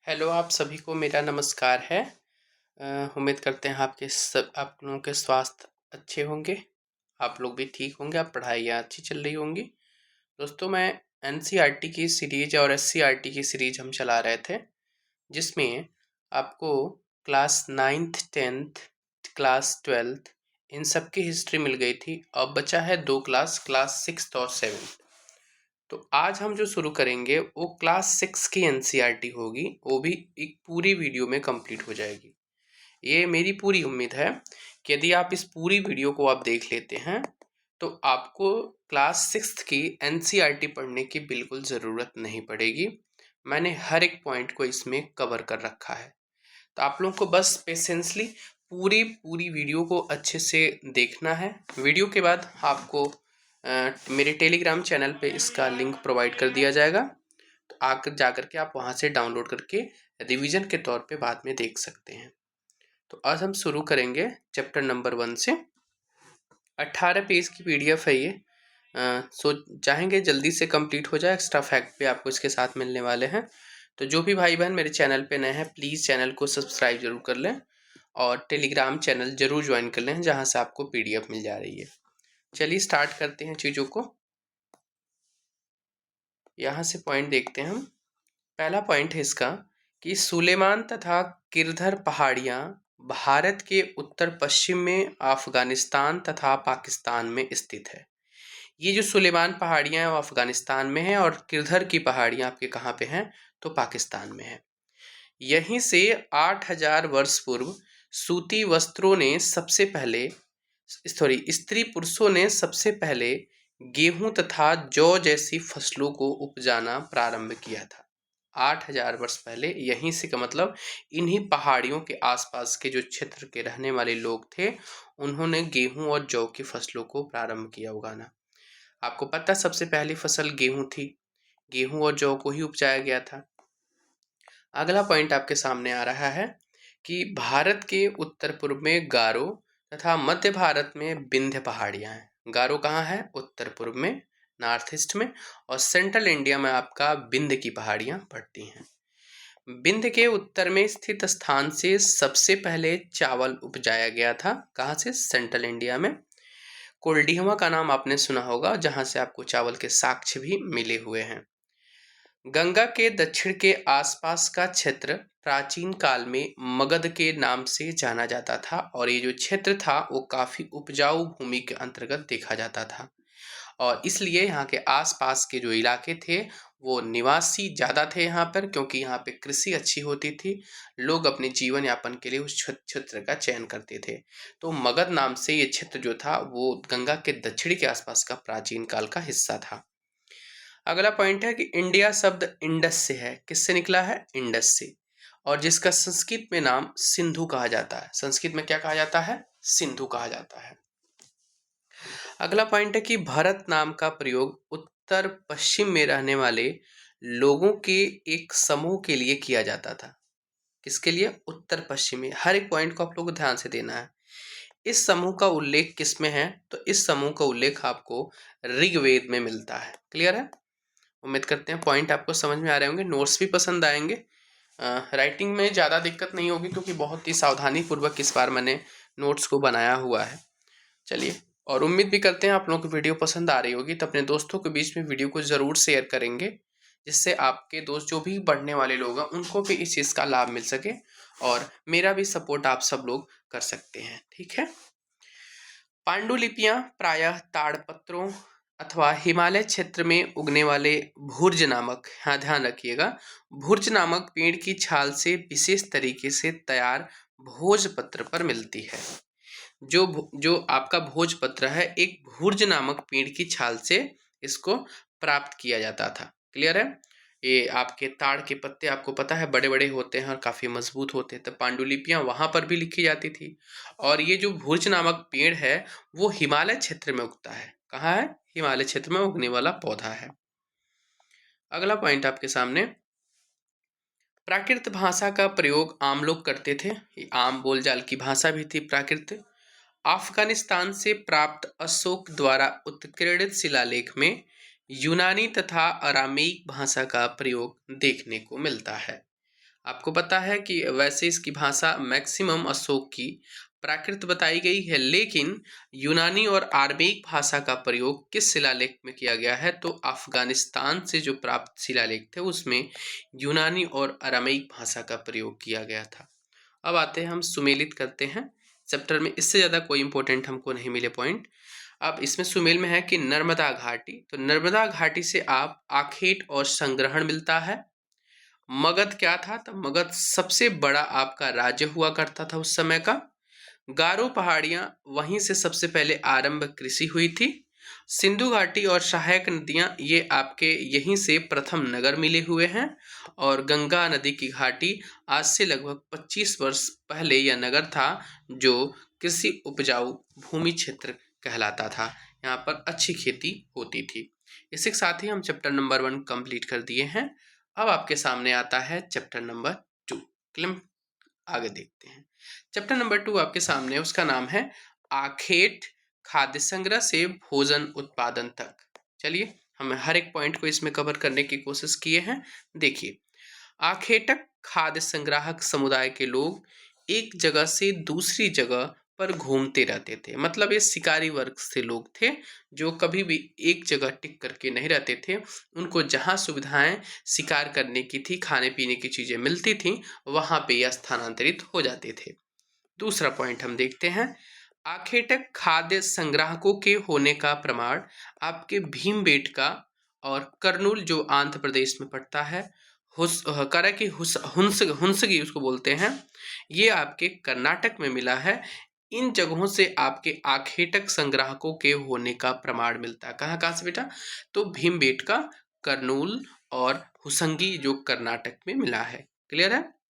Hello, आप सभी को मेरा नमस्कार है। उम्मीद करते हैं आप लोगों के स्वास्थ्य अच्छे होंगे, आप लोग भी ठीक होंगे, आप पढ़ाइयाँ अच्छी चल रही होंगी। दोस्तों, मैं एनसीईआरटी की सीरीज और एससीईआरटी की सीरीज हम चला रहे थे, जिसमें आपको class 9th 10th class 12th इन सब की हिस्ट्री मिल गई थी। अब बचा है दो क्लास 6th और 7th। तो आज हम जो शुरू करेंगे वो क्लास 6 की एनसीईआरटी होगी, वो भी एक पूरी वीडियो में कंप्लीट हो जाएगी। ये मेरी पूरी उम्मीद है कि यदि आप इस पूरी वीडियो को आप देख लेते हैं तो आपको क्लास 6 की एनसीईआरटी पढ़ने की बिल्कुल ज़रूरत नहीं पड़ेगी। मैंने हर एक पॉइंट को इसमें कवर कर रखा है। तो आप लोगों को बस पेशेंसली पूरी पूरी वीडियो को अच्छे से देखना है। वीडियो के बाद आपको मेरे टेलीग्राम चैनल पे इसका लिंक प्रोवाइड कर दिया जाएगा, तो आकर जाकर के आप वहाँ से डाउनलोड करके रिवीजन के तौर पे बाद में देख सकते हैं। तो आज हम शुरू करेंगे चैप्टर नंबर 1 से। 18 पेज की पीडीएफ है ये। सो चाहेंगे जल्दी से कंप्लीट हो जाए। एक्स्ट्रा फैक्ट भी आपको इसके साथ मिलने वाले हैं। तो जो भी भाई बहन मेरे चैनल पे नए हैं, प्लीज़ चैनल को सब्सक्राइब जरूर कर लें और टेलीग्राम चैनल जरूर ज्वाइन कर लें, जहाँ से आपको पीडीएफ मिल जा रही है। चलिए स्टार्ट करते हैं चीज़ों को। यहाँ से पॉइंट देखते हैं हम। पहला पॉइंट है इसका कि सुलेमान तथा किरधर पहाड़ियाँ भारत के उत्तर पश्चिम में अफगानिस्तान तथा पाकिस्तान में स्थित है। ये जो सुलेमान पहाड़ियाँ हैं वो अफगानिस्तान में है और किरधर की पहाड़ियाँ आपके कहाँ पे हैं, तो पाकिस्तान में है। यहीं से 8000 वर्ष पूर्व सूती वस्त्रों ने सबसे पहले स्त्री पुरुषों ने सबसे पहले गेहूं तथा जौ जैसी फसलों को उपजाना प्रारंभ किया था। 8000 वर्ष पहले यहीं से का मतलब इन्हीं पहाड़ियों के आसपास के जो क्षेत्र के रहने वाले लोग थे, उन्होंने गेहूं और जौ की फसलों को प्रारंभ किया उगाना। आपको पता सबसे पहली फसल गेहूं थी। गेहूं और जौ को ही उपजाया गया था। अगला पॉइंट आपके सामने आ रहा है कि भारत के उत्तर पूर्व में गारो तथा मध्य भारत में विंध्य पहाड़ियां हैं। गारो कहाँ है? उत्तर पूर्व में, नॉर्थ ईस्ट में। और सेंट्रल इंडिया में आपका विंध्य की पहाड़ियां पड़ती हैं। विंध्य के उत्तर में स्थित स्थान से सबसे पहले चावल उपजाया गया था। कहाँ से? सेंट्रल इंडिया में। कोल्डिहवा का नाम आपने सुना होगा, जहां से आपको चावल के साक्ष्य भी मिले हुए हैं। गंगा के दक्षिण के आसपास का क्षेत्र प्राचीन काल में मगध के नाम से जाना जाता था और ये जो क्षेत्र था वो काफी उपजाऊ भूमि के अंतर्गत देखा जाता था और इसलिए यहाँ के आसपास के जो इलाके थे वो निवासी ज़्यादा थे यहाँ पर, क्योंकि यहाँ पे कृषि अच्छी होती थी। लोग अपने जीवन यापन के लिए उस क्षेत्र का चयन करते थे। तो मगध नाम से ये क्षेत्र जो था वो गंगा के दक्षिणी के आसपास का प्राचीन काल का हिस्सा था। अगला पॉइंट है कि इंडिया शब्द इंडस से है। किससे निकला है? इंडस से। और जिसका संस्कृत में नाम सिंधु कहा जाता है। संस्कृत में क्या कहा जाता है? सिंधु कहा जाता है। अगला पॉइंट है कि भारत नाम का प्रयोग उत्तर पश्चिम में रहने वाले लोगों के एक समूह के लिए किया जाता था। किसके लिए? उत्तर पश्चिम में। हर एक पॉइंट को आप लोगों को ध्यान से देना है। इस समूह का उल्लेख किस में है? तो इस समूह का उल्लेख आपको ऋग्वेद में मिलता है। क्लियर है? उम्मीद करते हैं पॉइंट आपको समझ में आ रहे होंगे। नोट्स भी पसंद आएंगे। राइटिंग में ज़्यादा दिक्कत नहीं होगी, क्योंकि बहुत ही सावधानी पूर्वक इस बार मैंने नोट्स को बनाया हुआ है। चलिए, और उम्मीद भी करते हैं आप लोगों को वीडियो पसंद आ रही होगी, तो अपने दोस्तों के बीच में वीडियो को ज़रूर शेयर करेंगे, जिससे आपके दोस्त जो भी पढ़ने वाले लोग हैं उनको भी इस चीज़ का लाभ मिल सके और मेरा भी सपोर्ट आप सब लोग कर सकते हैं। ठीक है। पांडुलिपियां प्रायः ताड़पत्रों अथवा हिमालय क्षेत्र में उगने वाले भुर्ज नामक, हाँ ध्यान रखिएगा, भुर्ज नामक पेड़ की छाल से विशेष तरीके से तैयार भोजपत्र पर मिलती है। जो आपका भोजपत्र है, एक भुर्ज नामक पेड़ की छाल से इसको प्राप्त किया जाता था। क्लियर है? ये आपके ताड़ के पत्ते आपको पता है बड़े बड़े होते हैं और काफी मजबूत होते हैं, तो पांडुलिपियां वहां पर भी लिखी जाती थी। और ये जो भुर्ज नामक पेड़ है वो हिमालय क्षेत्र में उगता है। कहाँ है? हिमालय क्षेत्र में उगने वाला पौधा है। अगला पॉइंट आपके सामने, प्राकृत भाषा का प्रयोग आम लोग करते थे। ये आम बोलचाल की भाषा भी थी प्राकृत। अफगानिस्तान से प्राप्त अशोक द्वारा उत्कीर्णित शिलालेख में यूनानी तथा अरामीक भाषा का प्रयोग देखने को मिलता है। आपको पता है कि वैसे इसकी भाषा मैक्सिमम अशोक की प्राकृत बताई गई है, लेकिन यूनानी और आरमेइक भाषा का प्रयोग किस शिलालेख में किया गया है? तो अफगानिस्तान से जो प्राप्त शिलालेख थे उसमें यूनानी और अरामेइक भाषा का प्रयोग किया गया था। अब आते हैं, हम सुमेलित करते हैं चैप्टर में। इससे ज़्यादा कोई इंपॉर्टेंट हमको नहीं मिले पॉइंट। अब इसमें सुमेल में है कि नर्मदा घाटी, तो नर्मदा घाटी से आप आखेट और संग्रहण मिलता है। मगध क्या था? तो मगध सबसे बड़ा आपका राज्य हुआ करता था उस समय का। गारो पहाड़ियां, वहीं से सबसे पहले आरंभ कृषि हुई थी। सिंधु घाटी और सहायक नदियां, ये आपके यहीं से प्रथम नगर मिले हुए हैं। और गंगा नदी की घाटी आज से लगभग 25 वर्ष पहले यह नगर था जो कृषि उपजाऊ भूमि क्षेत्र कहलाता था। यहाँ पर अच्छी खेती होती थी। इसी के साथ ही हम चैप्टर नंबर 1 कंप्लीट कर दिए हैं। अब आपके सामने आता है चैप्टर नंबर 2। क्लिम आगे देखते हैं। चैप्टर नंबर 2 आपके सामने, उसका नाम है आखेट, खाद्य संग्रह से भोजन उत्पादन तक। चलिए, हम हर एक पॉइंट को इसमें कवर करने की कोशिश किए हैं। देखिए, आखेटक खाद्य संग्राहक समुदाय के लोग एक जगह से दूसरी जगह पर घूमते रहते थे। मतलब ये शिकारी वर्ग से लोग थे जो कभी भी एक जगह टिक करके नहीं रहते थे। उनको जहाँ सुविधाएं शिकार करने की थी, खाने पीने की चीजें मिलती थी, वहां पे यह स्थानांतरित हो जाते थे। दूसरा पॉइंट हम देखते हैं, आखेटक खाद्य संग्राहकों के होने का प्रमाण आपके भीमबेटका और कर्नूल जो आंध्र प्रदेश में पड़ता है, हुंसगी उसको बोलते हैं, ये आपके कर्नाटक में मिला है। इन जगहों से आपके आखेटक संग्राहकों के होने का प्रमाण मिलता है। कहाँ कहाँ से बेटा? तो भीमबेटका, कर्नूल और हुसंगी जो कर्नाटक में मिला है। क्लियर है?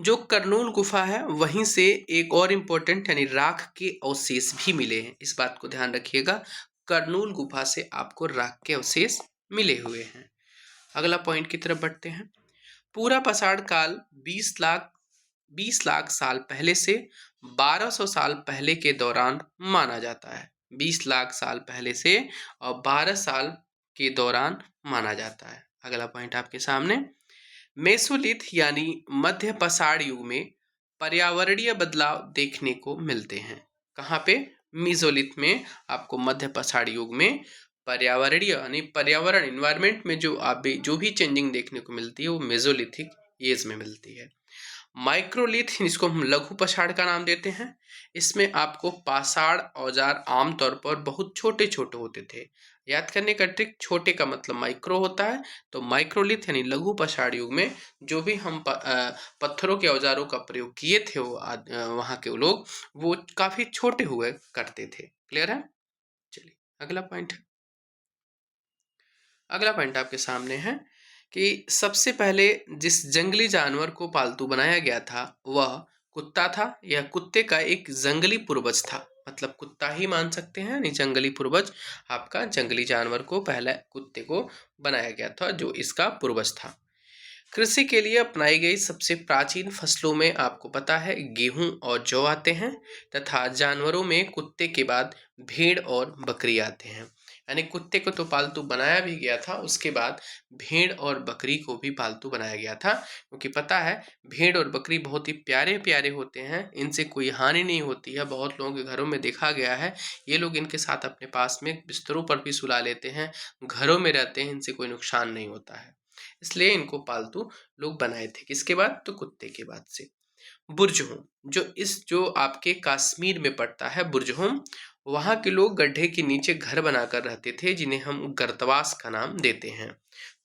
जो कर्नूल गुफा है वहीं से एक और इम्पोर्टेंट यानी राख के अवशेष भी मिले हैं। इस बात को ध्यान रखिएगा, कर्नूल गुफा से आपको राख के अवशेष मिले हुए हैं। अगला पॉइंट की तरफ बढ़ते हैं। पूरा पाषाण काल 20 लाख साल पहले से 1200 साल पहले के दौरान माना जाता है। 20 लाख साल पहले से और 12 साल के दौरान माना जाता है। अगला पॉइंट आपके सामने, मेसोलिथ यानी मध्य पाषाण युग में पर्यावरणीय बदलाव देखने को मिलते हैं। कहाँ पे? मेसोलिथ में आपको मध्य पाषाण युग में पर्यावरणीय यानी पर्यावरण इन्वायरमेंट में जो भी चेंजिंग देखने को मिलती है वो मेसोलिथिक एज में मिलती है। माइक्रोलिथ, इसको हम लघु पाषाण का नाम देते हैं। इसमें आपको पाषाण औजार आमतौर पर बहुत छोटे छोटे होते थे। याद करने का ट्रिक, छोटे का मतलब माइक्रो होता है, तो माइक्रोलिथ यानी लघु पाषाण युग में जो भी हम पत्थरों के औजारों का प्रयोग किए थे वहाँ के लोग, वो काफी छोटे हुए करते थे। क्लियर है? चलिए, अगला पॉइंट है। अगला पॉइंट आपके सामने है कि सबसे पहले जिस जंगली जानवर को पालतू बनाया गया था वह कुत्ता था। यह कुत्ते का एक जंगली पूर्वज था, मतलब कुत्ता ही मान सकते हैं, नहीं जंगली पूर्वज आपका जंगली जानवर को पहले कुत्ते को बनाया गया था जो इसका पूर्वज था। कृषि के लिए अपनाई गई सबसे प्राचीन फसलों में आपको पता है गेहूं और जौ आते हैं, तथा जानवरों में कुत्ते के बाद भेड़ और बकरी आते हैं। यानी कुत्ते को तो पालतू बनाया भी गया था, उसके बाद भेड़ और बकरी को भी पालतू बनाया गया था, क्योंकि पता है भेड़ और बकरी बहुत ही प्यारे प्यारे होते हैं, इनसे कोई हानि नहीं होती है। बहुत लोगों के घरों में देखा गया है, ये लोग इनके साथ अपने पास में बिस्तरों पर भी सुला लेते हैं, घरों में रहते हैं, इनसे कोई नुकसान नहीं होता है, इसलिए इनको पालतू लोग बनाए थे। किसके बाद? तो कुत्ते के बाद से। बुर्जहोम, जो आपके कश्मीर में पड़ता है बुर्जहोम, वहाँ के लोग गड्ढे के नीचे घर बनाकर रहते थे जिन्हें हम गर्तवास का नाम देते हैं।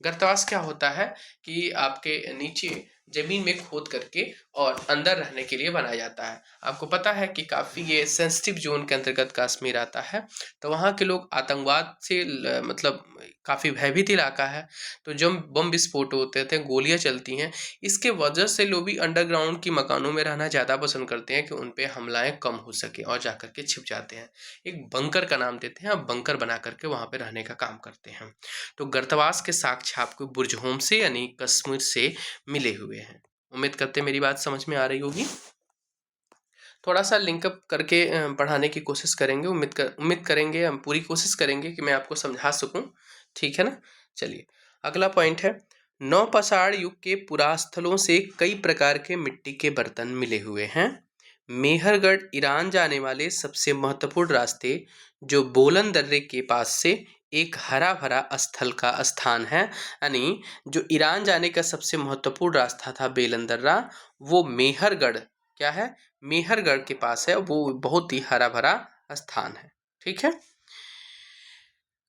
गर्तवास क्या होता है कि आपके नीचे जमीन में खोद करके और अंदर रहने के लिए बनाया जाता है। आपको पता है कि काफ़ी ये सेंसिटिव जोन के अंतर्गत कश्मीर आता है, तो वहाँ के लोग आतंकवाद से मतलब काफ़ी भयभीत इलाका है, तो जब बम विस्फोट होते थे, गोलियां चलती हैं, इसके वजह से लोग भी अंडरग्राउंड की मकानों में रहना ज़्यादा पसंद करते हैं कि उन पे हमलाएं कम हो सके, और जाकर के छिप जाते हैं। एक बंकर का नाम देते हैं, बंकर बना करके वहाँ पे रहने का काम करते हैं। तो गर्तवास के साक्ष्य आपको बुर्जहोम से यानी कश्मीर से मिले हुए हैं। उम्मीद करते हैं मेरी बात समझ में आ रही होगी। थोड़ा सा लिंकअप करके पढ़ाने की कोशिश करेंगे, उम्मीद करेंगे, हम पूरी कोशिश करेंगे कि मैं आपको समझा सकूं। ठीक है ना? चलिए, अगला पॉइंट है नौपाषाण युग के पुरास्थलों से कई प्रकार के मिट्टी के बर्तन मिले हुए हैं। मेहरगढ़ ईरान जाने वाले सबसे महत्वपूर्ण रास्ते जो बोलन दर्रे के पास से एक हरा भरा स्थल का स्थान है, यानी जो ईरान जाने का सबसे महत्वपूर्ण रास्ता था बेलन दर्रा, वो मेहरगढ़ क्या है, मेहरगढ़ के पास है। वो बहुत ही हरा भरा स्थान है। ठीक है।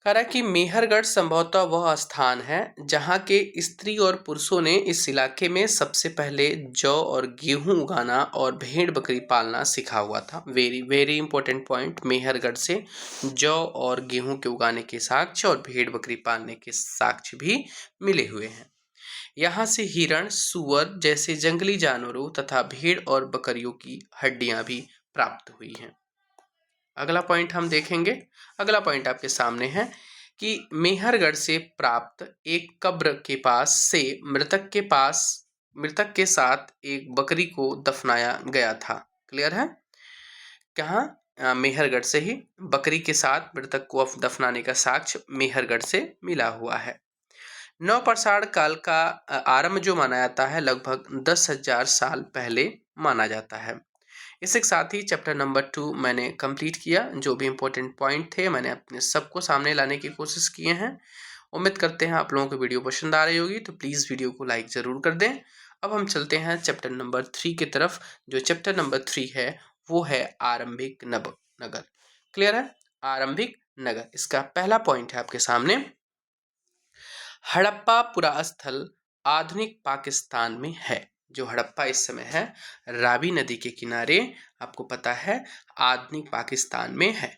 कह रहा है कि मेहरगढ़ संभवतः वह स्थान है जहाँ के स्त्री और पुरुषों ने इस इलाके में सबसे पहले जौ और गेहूं उगाना और भेड़ बकरी पालना सीखा हुआ था। Very very important point, Mehrgarh से जौ और गेहूं के उगाने के साक्ष्य और भेड़ बकरी पालने के साक्ष्य भी मिले हुए हैं। यहाँ से हिरण, सुअर जैसे जंगली जानवरों तथा भेड़ और बकरियों की हड्डियां भी प्राप्त हुई हैं। अगला पॉइंट हम देखेंगे। अगला पॉइंट आपके सामने है कि मेहरगढ़ से प्राप्त एक कब्र के पास से मृतक के साथ एक बकरी को दफनाया गया था। क्लियर है। कहाँ? मेहरगढ़ से ही बकरी के साथ मृतक को दफनाने का साक्ष्य मेहरगढ़ से मिला हुआ है। नवपाषाण काल का आरंभ जो माना जाता है लगभग 10,000 साल पहले माना जाता है। इसके साथ ही चैप्टर नंबर 2 मैंने कंप्लीट किया। जो भी इम्पोर्टेंट पॉइंट थे मैंने अपने सबको सामने लाने की कोशिश किए हैं। उम्मीद करते हैं आप लोगों को वीडियो पसंद आ रही होगी, तो प्लीज़ वीडियो को लाइक ज़रूर कर दें। अब हम चलते हैं चैप्टर नंबर 3 की तरफ। जो चैप्टर नंबर 3 है वो है आरंभिक नगर। क्लियर है। आरंभिक नगर, इसका पहला पॉइंट है आपके सामने। हड़प्पा पुरास्थल आधुनिक पाकिस्तान में है। जो हड़प्पा इस समय है रावी नदी के किनारे, आपको पता है आधुनिक पाकिस्तान में है।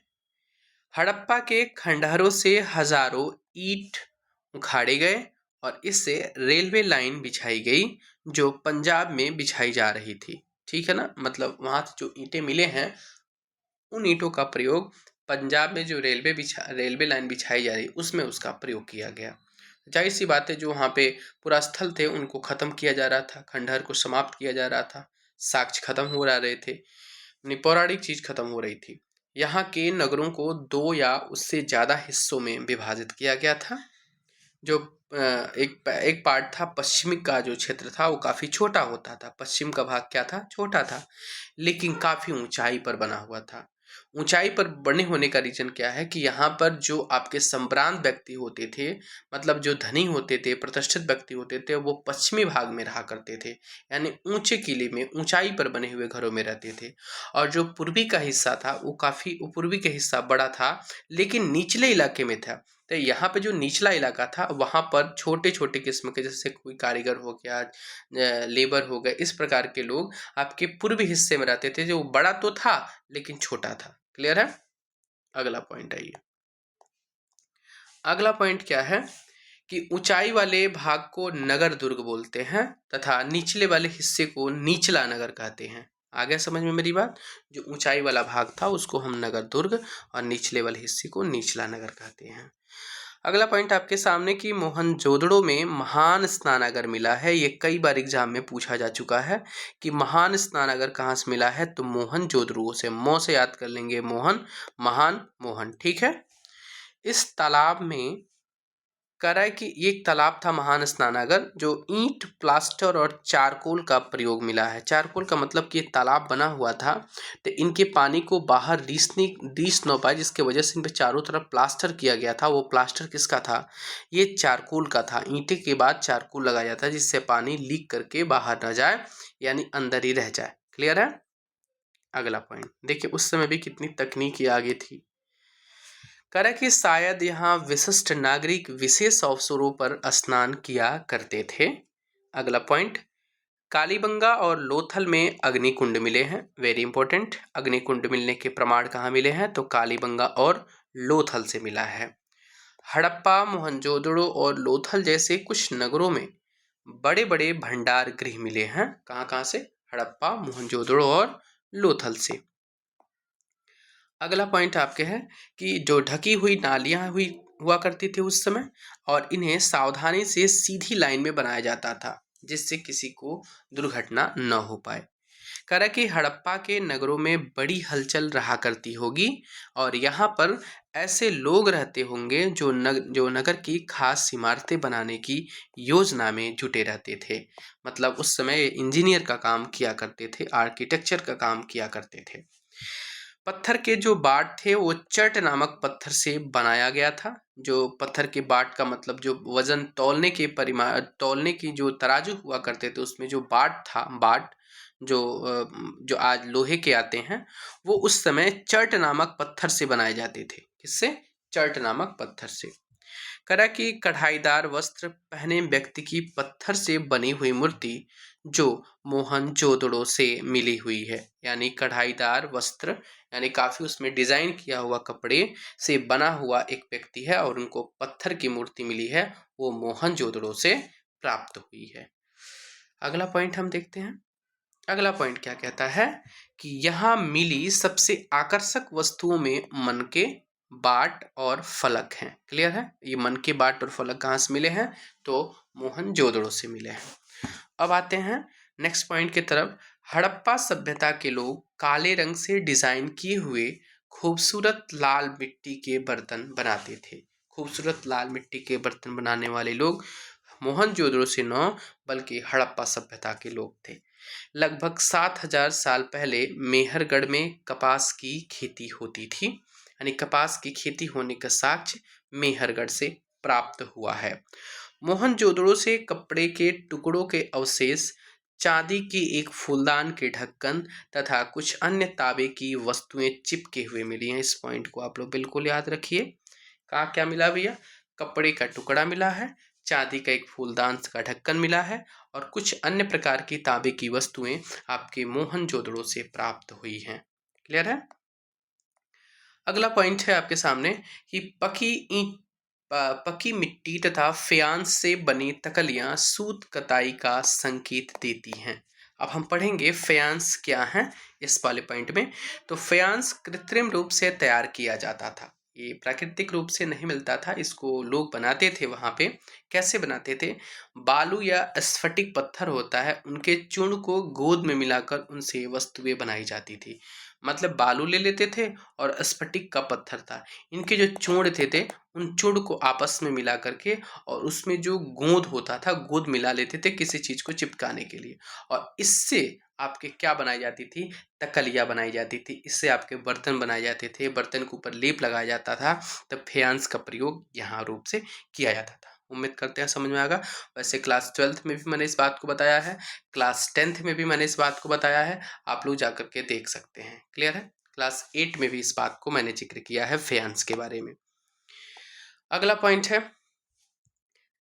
हड़प्पा के खंडहरों से हजारों ईंट उखाड़े गए और इससे रेलवे लाइन बिछाई गई जो पंजाब में बिछाई जा रही थी। ठीक है ना, मतलब वहां से जो ईंटें मिले हैं उन ईंटों का प्रयोग पंजाब में जो रेलवे लाइन बिछाई जा रही उसमें उसका प्रयोग किया गया। जाहिर सी बात है, जो वहाँ पे पुरास्थल थे उनको खत्म किया जा रहा था, खंडहर को समाप्त किया जा रहा था, साक्ष्य खत्म हो रहे थे, अपनी पौराणिक चीज खत्म हो रही थी। यहाँ के नगरों को 2 या उससे ज्यादा हिस्सों में विभाजित किया गया था। जो एक पार्ट था पश्चिमी का जो क्षेत्र था वो काफी छोटा होता था। पश्चिम का भाग क्या था, छोटा था, लेकिन काफी ऊंचाई पर बना हुआ था। ऊंचाई पर बने होने का रीजन क्या है कि यहाँ पर जो आपके संभ्रांत व्यक्ति होते थे, मतलब जो धनी होते थे, प्रतिष्ठित व्यक्ति होते थे, वो पश्चिमी भाग में रहा करते थे, यानी ऊंचे किले में ऊंचाई पर बने हुए घरों में रहते थे। और जो पूर्वी का हिस्सा था वो पूर्वी का हिस्सा बड़ा था लेकिन निचले इलाके में था। तो यहाँ पे जो निचला इलाका था वहाँ पर छोटे छोटे किस्म के, जैसे कोई कारीगर हो गया, लेबर हो गए, इस प्रकार के लोग आपके पूर्वी हिस्से में रहते थे। जो बड़ा तो था लेकिन छोटा था। क्लियर है। अगला पॉइंट आइए। अगला पॉइंट क्या है कि ऊंचाई वाले भाग को नगर दुर्ग बोलते हैं तथा निचले वाले हिस्से को निचला नगर कहते हैं। आ गया समझ में मेरी बात। जो ऊंचाई वाला भाग था उसको हम नगर दुर्ग और निचले वाले हिस्से को निचला नगर कहते हैं। अगला पॉइंट आपके सामने कि मोहनजोदड़ो में महान स्नानागार मिला है। ये कई बार एग्जाम में पूछा जा चुका है कि महान स्नानागार कहाँ से मिला है, तो मोहनजोदड़ो से, मो से याद कर लेंगे, मोहन, महान, मोहन। ठीक है। इस तालाब में कह रहा है कि एक तालाब था महान स्नानागार जो ईंट, प्लास्टर और चारकोल का प्रयोग मिला है। चारकोल का मतलब कि तालाब बना हुआ था तो इनके पानी को बाहर रीस न पाए, जिसके वजह से इन पे चारों तरफ प्लास्टर किया गया था। वो प्लास्टर किसका था, ये चारकोल का था। ईंटे के बाद चारकोल लगाया जाता है जिससे पानी लीक करके बाहर न जाए, यानी अंदर ही रह जाए। क्लियर है। अगला पॉइंट देखिए, उस समय भी कितनी तकनीकी आगे थी। कह कि शायद यहाँ विशिष्ट नागरिक विशेष अवसरों पर स्नान किया करते थे। अगला पॉइंट, कालीबंगा और लोथल में अग्निकुंड मिले हैं। वेरी इंपॉर्टेंट, अग्निकुंड मिलने के प्रमाण कहाँ मिले हैं, तो कालीबंगा और लोथल से मिला है। हड़प्पा, मोहनजोदड़ो और लोथल जैसे कुछ नगरों में बड़े बड़े भंडार गृह मिले हैं। कहाँ कहाँ से, हड़प्पा, मोहनजोदड़ो और लोथल से। अगला पॉइंट आपके है कि जो ढकी हुई नालियां हुआ करती थी उस समय, और इन्हें सावधानी से सीधी लाइन में बनाया जाता था जिससे किसी को दुर्घटना न हो पाए। कह रहा कि हड़प्पा के नगरों में बड़ी हलचल रहा करती होगी और यहाँ पर ऐसे लोग रहते होंगे जो नगर की खास इमारतें बनाने की योजना में जुटे रहते थे। मतलब उस समय इंजीनियर का काम किया करते थे, आर्किटेक्चर का काम किया करते थे। पत्थर के जो बाट थे वो चट नामक पत्थर से बनाया गया था। जो पत्थर के बाट का मतलब जो वजन तौलने की जो तराजू हुआ करते थे उसमें जो बाट जो आज लोहे के आते हैं, वो उस समय चट नामक पत्थर से बनाए जाते थे। किससे? चट नामक पत्थर से। करा की कढ़ाईदार वस्त्र पहने व्यक्ति की पत्थर से बनी हुई मूर्ति जो मोहनजोदड़ो से मिली हुई है। यानी कढ़ाईदार वस्त्र, यानी काफी उसमें डिजाइन किया हुआ कपड़े से बना हुआ एक व्यक्ति है और उनको पत्थर की मूर्ति मिली है, वो मोहनजोदड़ो से प्राप्त हुई है। अगला पॉइंट हम देखते हैं। अगला पॉइंट क्या कहता है कि यहाँ मिली सबसे आकर्षक वस्तुओं में मन के बाट और फलक हैं। क्लियर है? ये मन के बाट और फलक कहाँ से मिले हैं? तो मोहनजोदड़ो से मिले हैं। अब आते हैं नेक्स्ट पॉइंट की तरफ। हड़प्पा सभ्यता के लोग काले रंग से डिजाइन किए हुए खूबसूरत लाल मिट्टी के बर्तन बनाते थे। खूबसूरत लाल मिट्टी के बर्तन बनाने वाले लोग मोहनजोदड़ो से न बल्कि हड़प्पा सभ्यता के लोग थे। लगभग 7,000 साल पहले मेहरगढ़ में कपास की खेती होती थी। यानी कपास की खेती होने का साक्ष्य मेहरगढ़ से प्राप्त हुआ है। मोहनजोदड़ो से कपड़े के टुकड़ों के अवशेष, चांदी की एक फूलदान के ढक्कन तथा कुछ अन्य तांबे की वस्तुएं चिपके हुए मिली हैं। इस पॉइंट को आप लोग बिल्कुल याद रखिए। कहाँ क्या मिला भैया? कपड़े का टुकड़ा मिला है, चांदी का एक फूलदान का ढक्कन मिला है और कुछ अन्य प्रकार की तांबे की वस्तुएं आपके मोहनजोदड़ो से प्राप्त हुई हैं। क्लियर है? अगला पॉइंट है आपके सामने कि पकी मिट्टी तथा फ्यांस से बनी तकलियां सूत कताई का संकेत देती हैं। अब हम पढ़ेंगे फ्यांस क्या है इस वाले पॉइंट में। तो फ्यांस कृत्रिम रूप से तैयार किया जाता था। ये प्राकृतिक रूप से नहीं मिलता था, इसको लोग बनाते थे वहां पे। कैसे बनाते थे? बालू या स्फटिक पत्थर होता है, उनके चूर्ण को गोंद में मिलाकर उनसे वस्तुएं बनाई जाती थी। मतलब बालू ले लेते थे और स्फटिक का पत्थर था, इनके जो चूर्ण थे उन चूर्ण को आपस में मिला करके और उसमें जो गोंद होता था, गोंद मिला लेते थे किसी चीज को चिपकाने के लिए, और इससे आपके क्या बनाई जाती थी? तकलिया बनाई जाती थी। इससे आपके बर्तन बनाए जाते थे, बर्तन के ऊपर लेप लगाया जाता था। तब फेयांस का प्रयोग यहाँ रूप से किया जाता था। उम्मीद करते हैं समझ में आएगा। वैसे क्लास 12th में भी मैंने इस बात को बताया है, क्लास 10th में भी मैंने इस बात को बताया है, आप लोग जाकर के देख सकते हैं। क्लियर है? क्लास 8 में भी इस बात को मैंने जिक्र किया है फेयांस के बारे में। अगला पॉइंट है,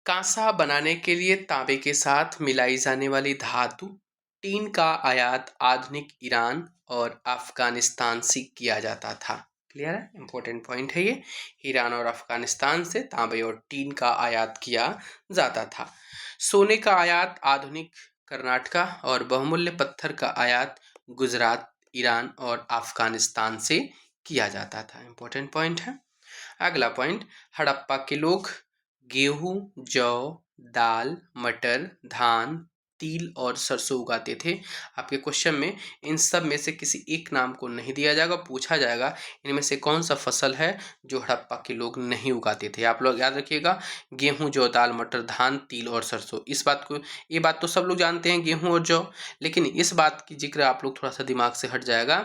कांसा बनाने के लिए तांबे के साथ मिलाई जाने वाली धातु टीन का आयात आधुनिक ईरान और अफगानिस्तान से किया जाता था। क्लियर है? इंपॉर्टेंट पॉइंट है ये। ईरान और अफगानिस्तान से तांबे और टीन का आयात किया जाता था। सोने का आयात आधुनिक कर्नाटका और बहुमूल्य पत्थर का आयात गुजरात, ईरान और अफगानिस्तान से किया जाता था। इंपॉर्टेंट पॉइंट है। अगला पॉइंट, हड़प्पा के लोग गेहूं, जौ, दाल, मटर, धान, तिल और सरसों उगाते थे। आपके क्वेश्चन में इन सब में से किसी एक नाम को नहीं दिया जाएगा, पूछा जाएगा इनमें से कौन सा फसल है जो हड़प्पा के लोग नहीं उगाते थे। आप लोग याद रखिएगा, गेहूं, जौ, दाल, मटर, धान, तिल और सरसों। ये बात तो सब लोग जानते हैं, गेहूं और जौ। लेकिन इस बात की जिक्र आप लोग थोड़ा सा दिमाग से हट जाएगा,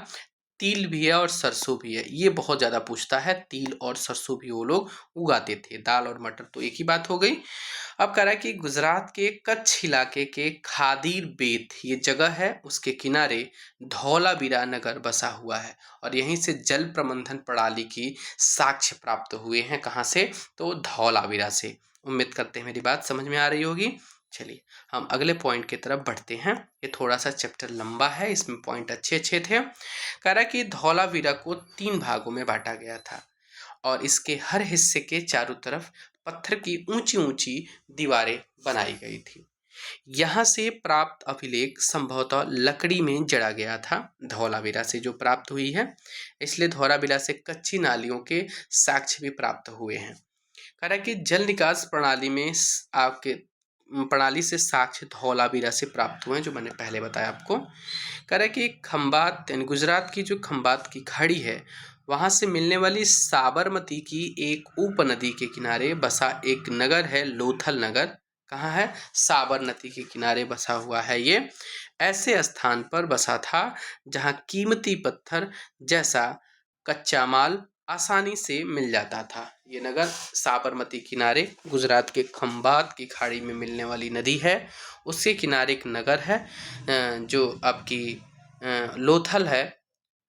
तिल भी है और सरसों भी है। ये बहुत ज्यादा पूछता है, तिल और सरसों भी वो लोग उगाते थे। दाल और मटर तो एक ही बात हो गई। अब कह रहा है कि गुजरात के कच्छ इलाके के खादीर बेत ये जगह है, उसके किनारे धौलावीरा नगर बसा हुआ है और यहीं से जल प्रबंधन प्रणाली की साक्ष्य प्राप्त हुए हैं। कहाँ से? तो धौलावीरा से। उम्मीद करते हैं मेरी बात समझ में आ रही होगी। चलिए हम अगले पॉइंट की तरफ बढ़ते हैं। ये थोड़ा सा चैप्टर लंबा है, इसमें पॉइंट अच्छे अच्छे थे। कह रहा है कि धौलावीरा को 3 भागों में बांटा गया था और इसके हर हिस्से के चारों तरफ पत्थर की ऊंची ऊंची दीवारें बनाई गई थी। यहाँ से प्राप्त अभिलेख संभवतः लकड़ी में जड़ा गया था, धौलावीरा से जो प्राप्त हुई है। इसलिए धौलावीरा से कच्ची नालियों के साक्ष्य भी प्राप्त हुए हैं। कह रहा है कि जल निकास प्रणाली में आपके प्रणाली से साक्ष्य धौलावीरा से प्राप्त हुए हैं, जो मैंने पहले बताया आपको। कह रहा है कि खंबात यानी गुजरात की जो खंबात की खाड़ी है वहां से मिलने वाली साबरमती की एक उपनदी के किनारे बसा एक नगर है लोथल नगर। कहाँ है? साबरमती के किनारे बसा हुआ है ये। ऐसे स्थान पर बसा था जहां कीमती पत्थर जैसा कच्चा माल आसानी से मिल जाता था। ये नगर साबरमती किनारे गुजरात के खंभात की खाड़ी में मिलने वाली नदी है। उसके किनारे एक नगर है जो आपकी लोथल है।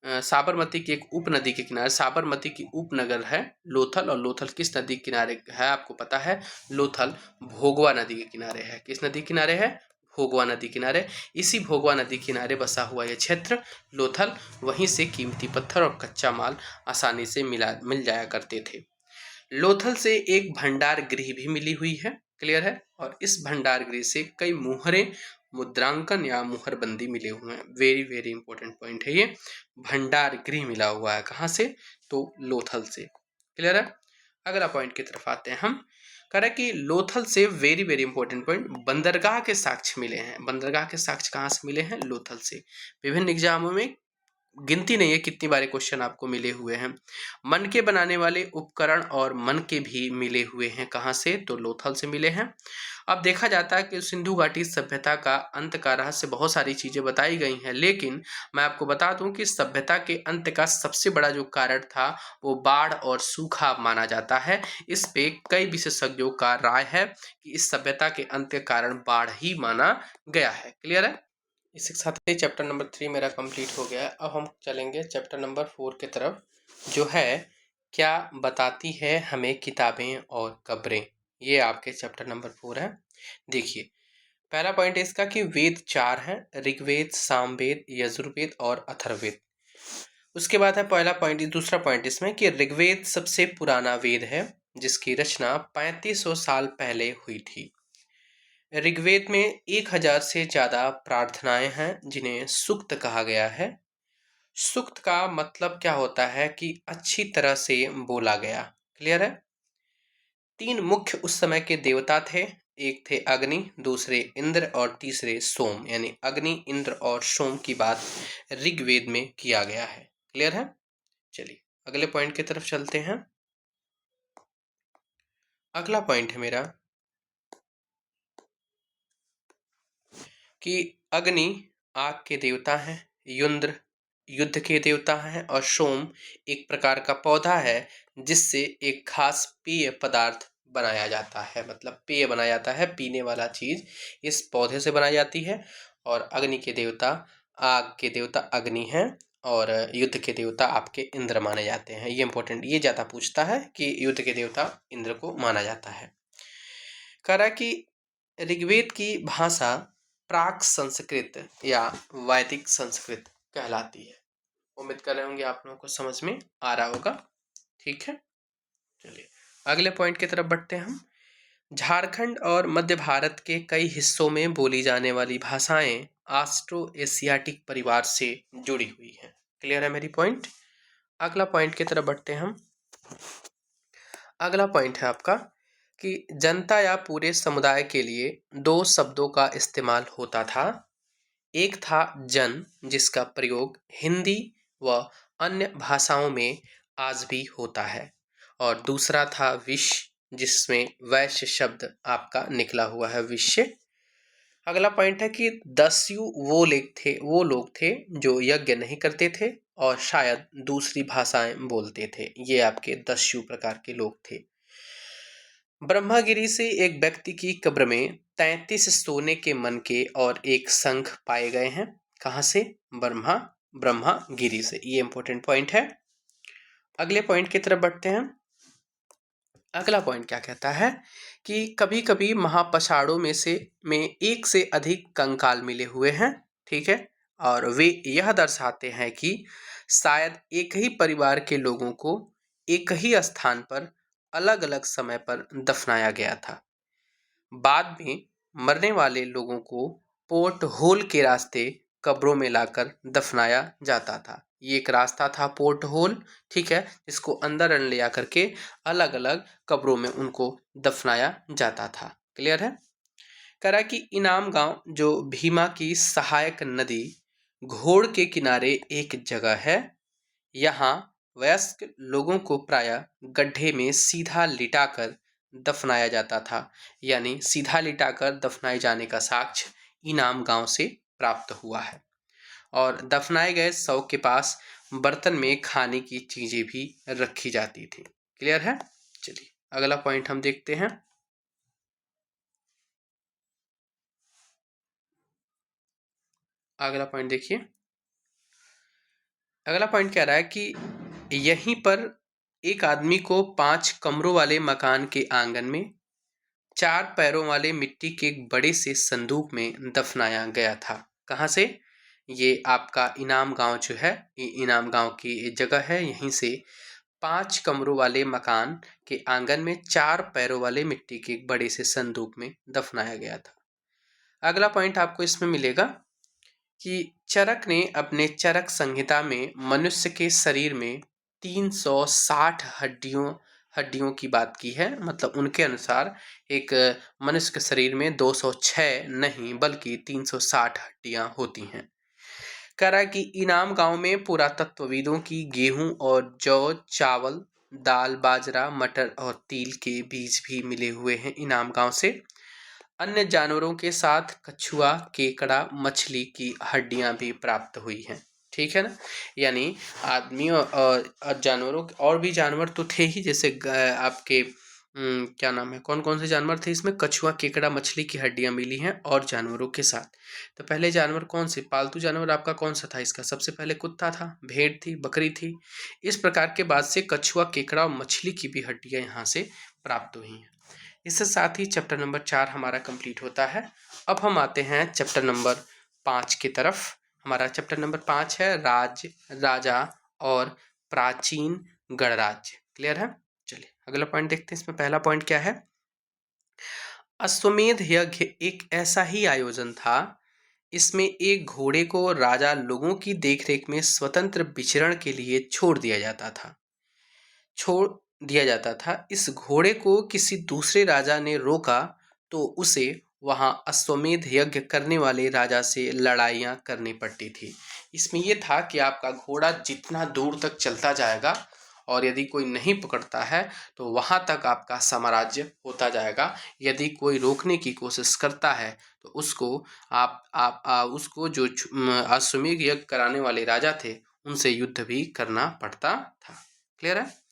साबरमती की एक उपनदी के किनारे साबरमती की उपनगर है लोथल। और लोथल किस नदी के किनारे है आपको पता है? लोथल भोगवा नदी के किनारे है। किस नदी के किनारे है? भोगवा नदी किनारे। इसी भोगवा नदी किनारे बसा हुआ यह क्षेत्र लोथल, वहीं से कीमती पत्थर और कच्चा माल आसानी से मिल जाया करते थे। लोथल से एक भंडार गृह भी मिली हुई है। क्लियर है? और इस भंडार गृह से कई मुहरें, मुद्रांकन या मुहरबंदी मिले हुए हैं। वेरी वेरी इंपॉर्टेंट पॉइंट है ये। भंडार गृह मिला हुआ है कहाँ से? तो लोथल से। क्लियर है? अगला पॉइंट की तरफ आते हैं हम। कह रहे कि लोथल से वेरी वेरी इंपॉर्टेंट पॉइंट, बंदरगाह के साक्ष्य मिले हैं। बंदरगाह के साक्ष्य कहाँ से मिले हैं? लोथल से। विभिन्न एग्जामों में गिनती नहीं है कितनी बार क्वेश्चन आपको मिले हुए हैं। मन के बनाने वाले उपकरण और मन के भी मिले हुए हैं। कहाँ से? तो लोथल से मिले हैं। अब देखा जाता है कि सिंधु घाटी सभ्यता का अंत का रहस्य बहुत सारी चीजें बताई गई हैं, लेकिन मैं आपको बता दूं कि सभ्यता के अंत का सबसे बड़ा जो कारण था वो बाढ़ और सूखा माना जाता है। इस पे कई विशेषज्ञों का राय है कि इस सभ्यता के अंत के कारण बाढ़ ही माना गया है। क्लियर है? इसके साथ ही चैप्टर नंबर 3 मेरा कंप्लीट हो गया है। अब हम चलेंगे चैप्टर नंबर 4 की तरफ, जो है क्या बताती है हमें किताबें और कब्रें। ये आपके चैप्टर नंबर 4 है। देखिए, पहला पॉइंट है इसका कि वेद 4 है, ऋग्वेद, सामवेद, यजुर्वेद और अथर्ववेद। उसके बाद है पहला पॉइंट, दूसरा पॉइंट इसमें कि ऋग्वेद सबसे पुराना वेद है जिसकी रचना 3500 साल पहले हुई थी। ऋग्वेद में 1000 से ज्यादा प्रार्थनाएं हैं जिन्हें सूक्त कहा गया है। सूक्त का मतलब क्या होता है? कि अच्छी तरह से बोला गया। क्लियर है? 3 मुख्य उस समय के देवता थे। एक थे अग्नि, दूसरे इंद्र और तीसरे सोम। यानी अग्नि, इंद्र और सोम की बात ऋग्वेद में किया गया है। क्लियर है? चलिए अगले पॉइंट की तरफ चलते हैं। अगला पॉइंट है मेरा कि अग्नि आग के देवता हैं, इंद्र युद्ध के देवता हैं और सोम एक प्रकार का पौधा है जिससे एक खास पेय पदार्थ बनाया जाता है। मतलब पेय बनाया जाता है, पीने वाला चीज इस पौधे से बनाई जाती है। और अग्नि के देवता, आग के देवता अग्नि हैं और युद्ध के देवता आपके इंद्र माने जाते हैं। ये इंपॉर्टेंट, ये ज्यादा पूछता है कि युद्ध के देवता इंद्र को माना जाता है। कह रहा कि ऋग्वेद की भाषा प्राक संस्कृत या वैदिक संस्कृत कहलाती है। उम्मीद कर रहे होंगे आप लोगों को समझ में आ रहा होगा। ठीक है, चलिए अगले पॉइंट की तरफ बढ़ते हैं हम। झारखंड और मध्य भारत के कई हिस्सों में बोली जाने वाली भाषाएं ऑस्ट्रो एशियाटिक परिवार से जुड़ी हुई हैं। क्लियर है मेरी पॉइंट? अगला पॉइंट की तरफ बढ़ते हैं हम। अगला पॉइंट है आपका कि जनता या पूरे समुदाय के लिए 2 शब्दों का इस्तेमाल होता था। एक था जन, जिसका प्रयोग हिंदी व अन्य भाषाओं में आज भी होता है, और दूसरा था विश्व, जिसमें वैश्य शब्द आपका निकला हुआ है, विश्व। अगला पॉइंट है कि दस्यु वो लोग थे जो यज्ञ नहीं करते थे और शायद दूसरी भाषाएं बोलते थे। ये आपके दस्यु प्रकार के लोग थे। ब्रह्मगिरी से एक व्यक्ति की कब्र में 33 सोने के मनके और एक शंख पाए गए हैं। कहाँ से? ब्रह्मागिरी से। ये इंपॉर्टेंट पॉइंट है। अगले पॉइंट की तरफ बढ़ते हैं। अगला पॉइंट क्या कहता है कि कभी कभी महापषाढ़ों में एक से अधिक कंकाल मिले हुए हैं। ठीक है, और वे यह दर्शाते हैं कि शायद एक ही परिवार के लोगों को एक ही स्थान पर अलग अलग समय पर दफनाया गया था। बाद में मरने वाले लोगों को पोर्ट होल के रास्ते कब्रों में लाकर दफनाया जाता था। ये एक रास्ता था पोर्ट होल, ठीक है, जिसको अंदर ले आकर के अलग अलग कब्रों में उनको दफनाया जाता था। क्लियर है? करा कि इनाम गांव जो भीमा की सहायक नदी घोड़ के किनारे एक जगह है। यहाँ वयस्क लोगों को प्रायः गड्ढे में सीधा लिटाकर दफनाया जाता था। यानी सीधा लिटाकर दफनाए जाने का साक्ष्य इनाम गांव से प्राप्त हुआ है। और दफनाए गए शव के पास बर्तन में खाने की चीजें भी रखी जाती थी। क्लियर है? चलिए अगला पॉइंट हम देखते हैं। अगला पॉइंट देखिए। अगला पॉइंट कह रहा है कि यहीं पर एक आदमी को 5 कमरों वाले मकान के आंगन में 4 पैरों वाले मिट्टी के एक बड़े से संदूक में दफनाया गया था। कहाँ से? ये आपका इनाम गांव जो है, ये इनाम गांव की जगह है। यहीं से 5 कमरों वाले मकान के आंगन में 4 पैरों वाले मिट्टी के एक बड़े से संदूक में दफनाया गया था। अगला पॉइंट आपको इसमें मिलेगा कि चरक ने अपने चरक संहिता में मनुष्य के शरीर में 360 हड्डियों की बात की है। मतलब उनके अनुसार एक मनुष्य के शरीर में 206 नहीं बल्कि 360 हड्डियां होती हैं। कह रहा है कि इनाम गांव में पुरातत्वविदों की गेहूं और जौ, चावल, दाल, बाजरा, मटर और तिल के बीज भी मिले हुए हैं इनाम गांव से। अन्य जानवरों के साथ कछुआ, केकड़ा, मछली की हड्डियां भी प्राप्त हुई हैं। ठीक है ना? यानी आदमी और जानवरों और भी जानवर तो थे ही, जैसे आपके क्या नाम है, कौन कौन से जानवर थे इसमें? कछुआ, केकड़ा, मछली की हड्डियां मिली हैं और जानवरों के साथ। तो पहले जानवर कौन से? पालतू जानवर आपका कौन सा था इसका? सबसे पहले कुत्ता था, भेड़ थी, बकरी थी। इस प्रकार के बाद से कछुआ, केकड़ा और मछली की भी हड्डियां यहाँ से प्राप्त हुई हैं। इसके साथ ही चैप्टर नंबर 4 हमारा कंप्लीट होता है। अब हम आते हैं चैप्टर नंबर 5 की तरफ। हमारा चैप्टर नंबर 5 है राजा और प्राचीन गणराज्य। क्लियर है? चलिए अगला पॉइंट देखते हैं। इसमें पहला पॉइंट क्या है? अश्वमेध यज्ञ एक ऐसा ही आयोजन था, इसमें एक घोड़े को राजा लोगों की देखरेख में स्वतंत्र विचरण के लिए छोड़ दिया जाता था। इस घोड़े को किसी दूसरे राजा ने रोका तो उसे वहां अश्वमेध यज्ञ करने वाले राजा से लड़ाइयाँ करनी पड़ती थी। इसमें यह था कि आपका घोड़ा जितना दूर तक चलता जाएगा और यदि कोई नहीं पकड़ता है तो वहां तक आपका साम्राज्य होता जाएगा। यदि कोई रोकने की कोशिश करता है तो उसको उसको जो अश्वमेध यज्ञ कराने वाले राजा थे उनसे युद्ध भी करना पड़ता था। क्लियर है?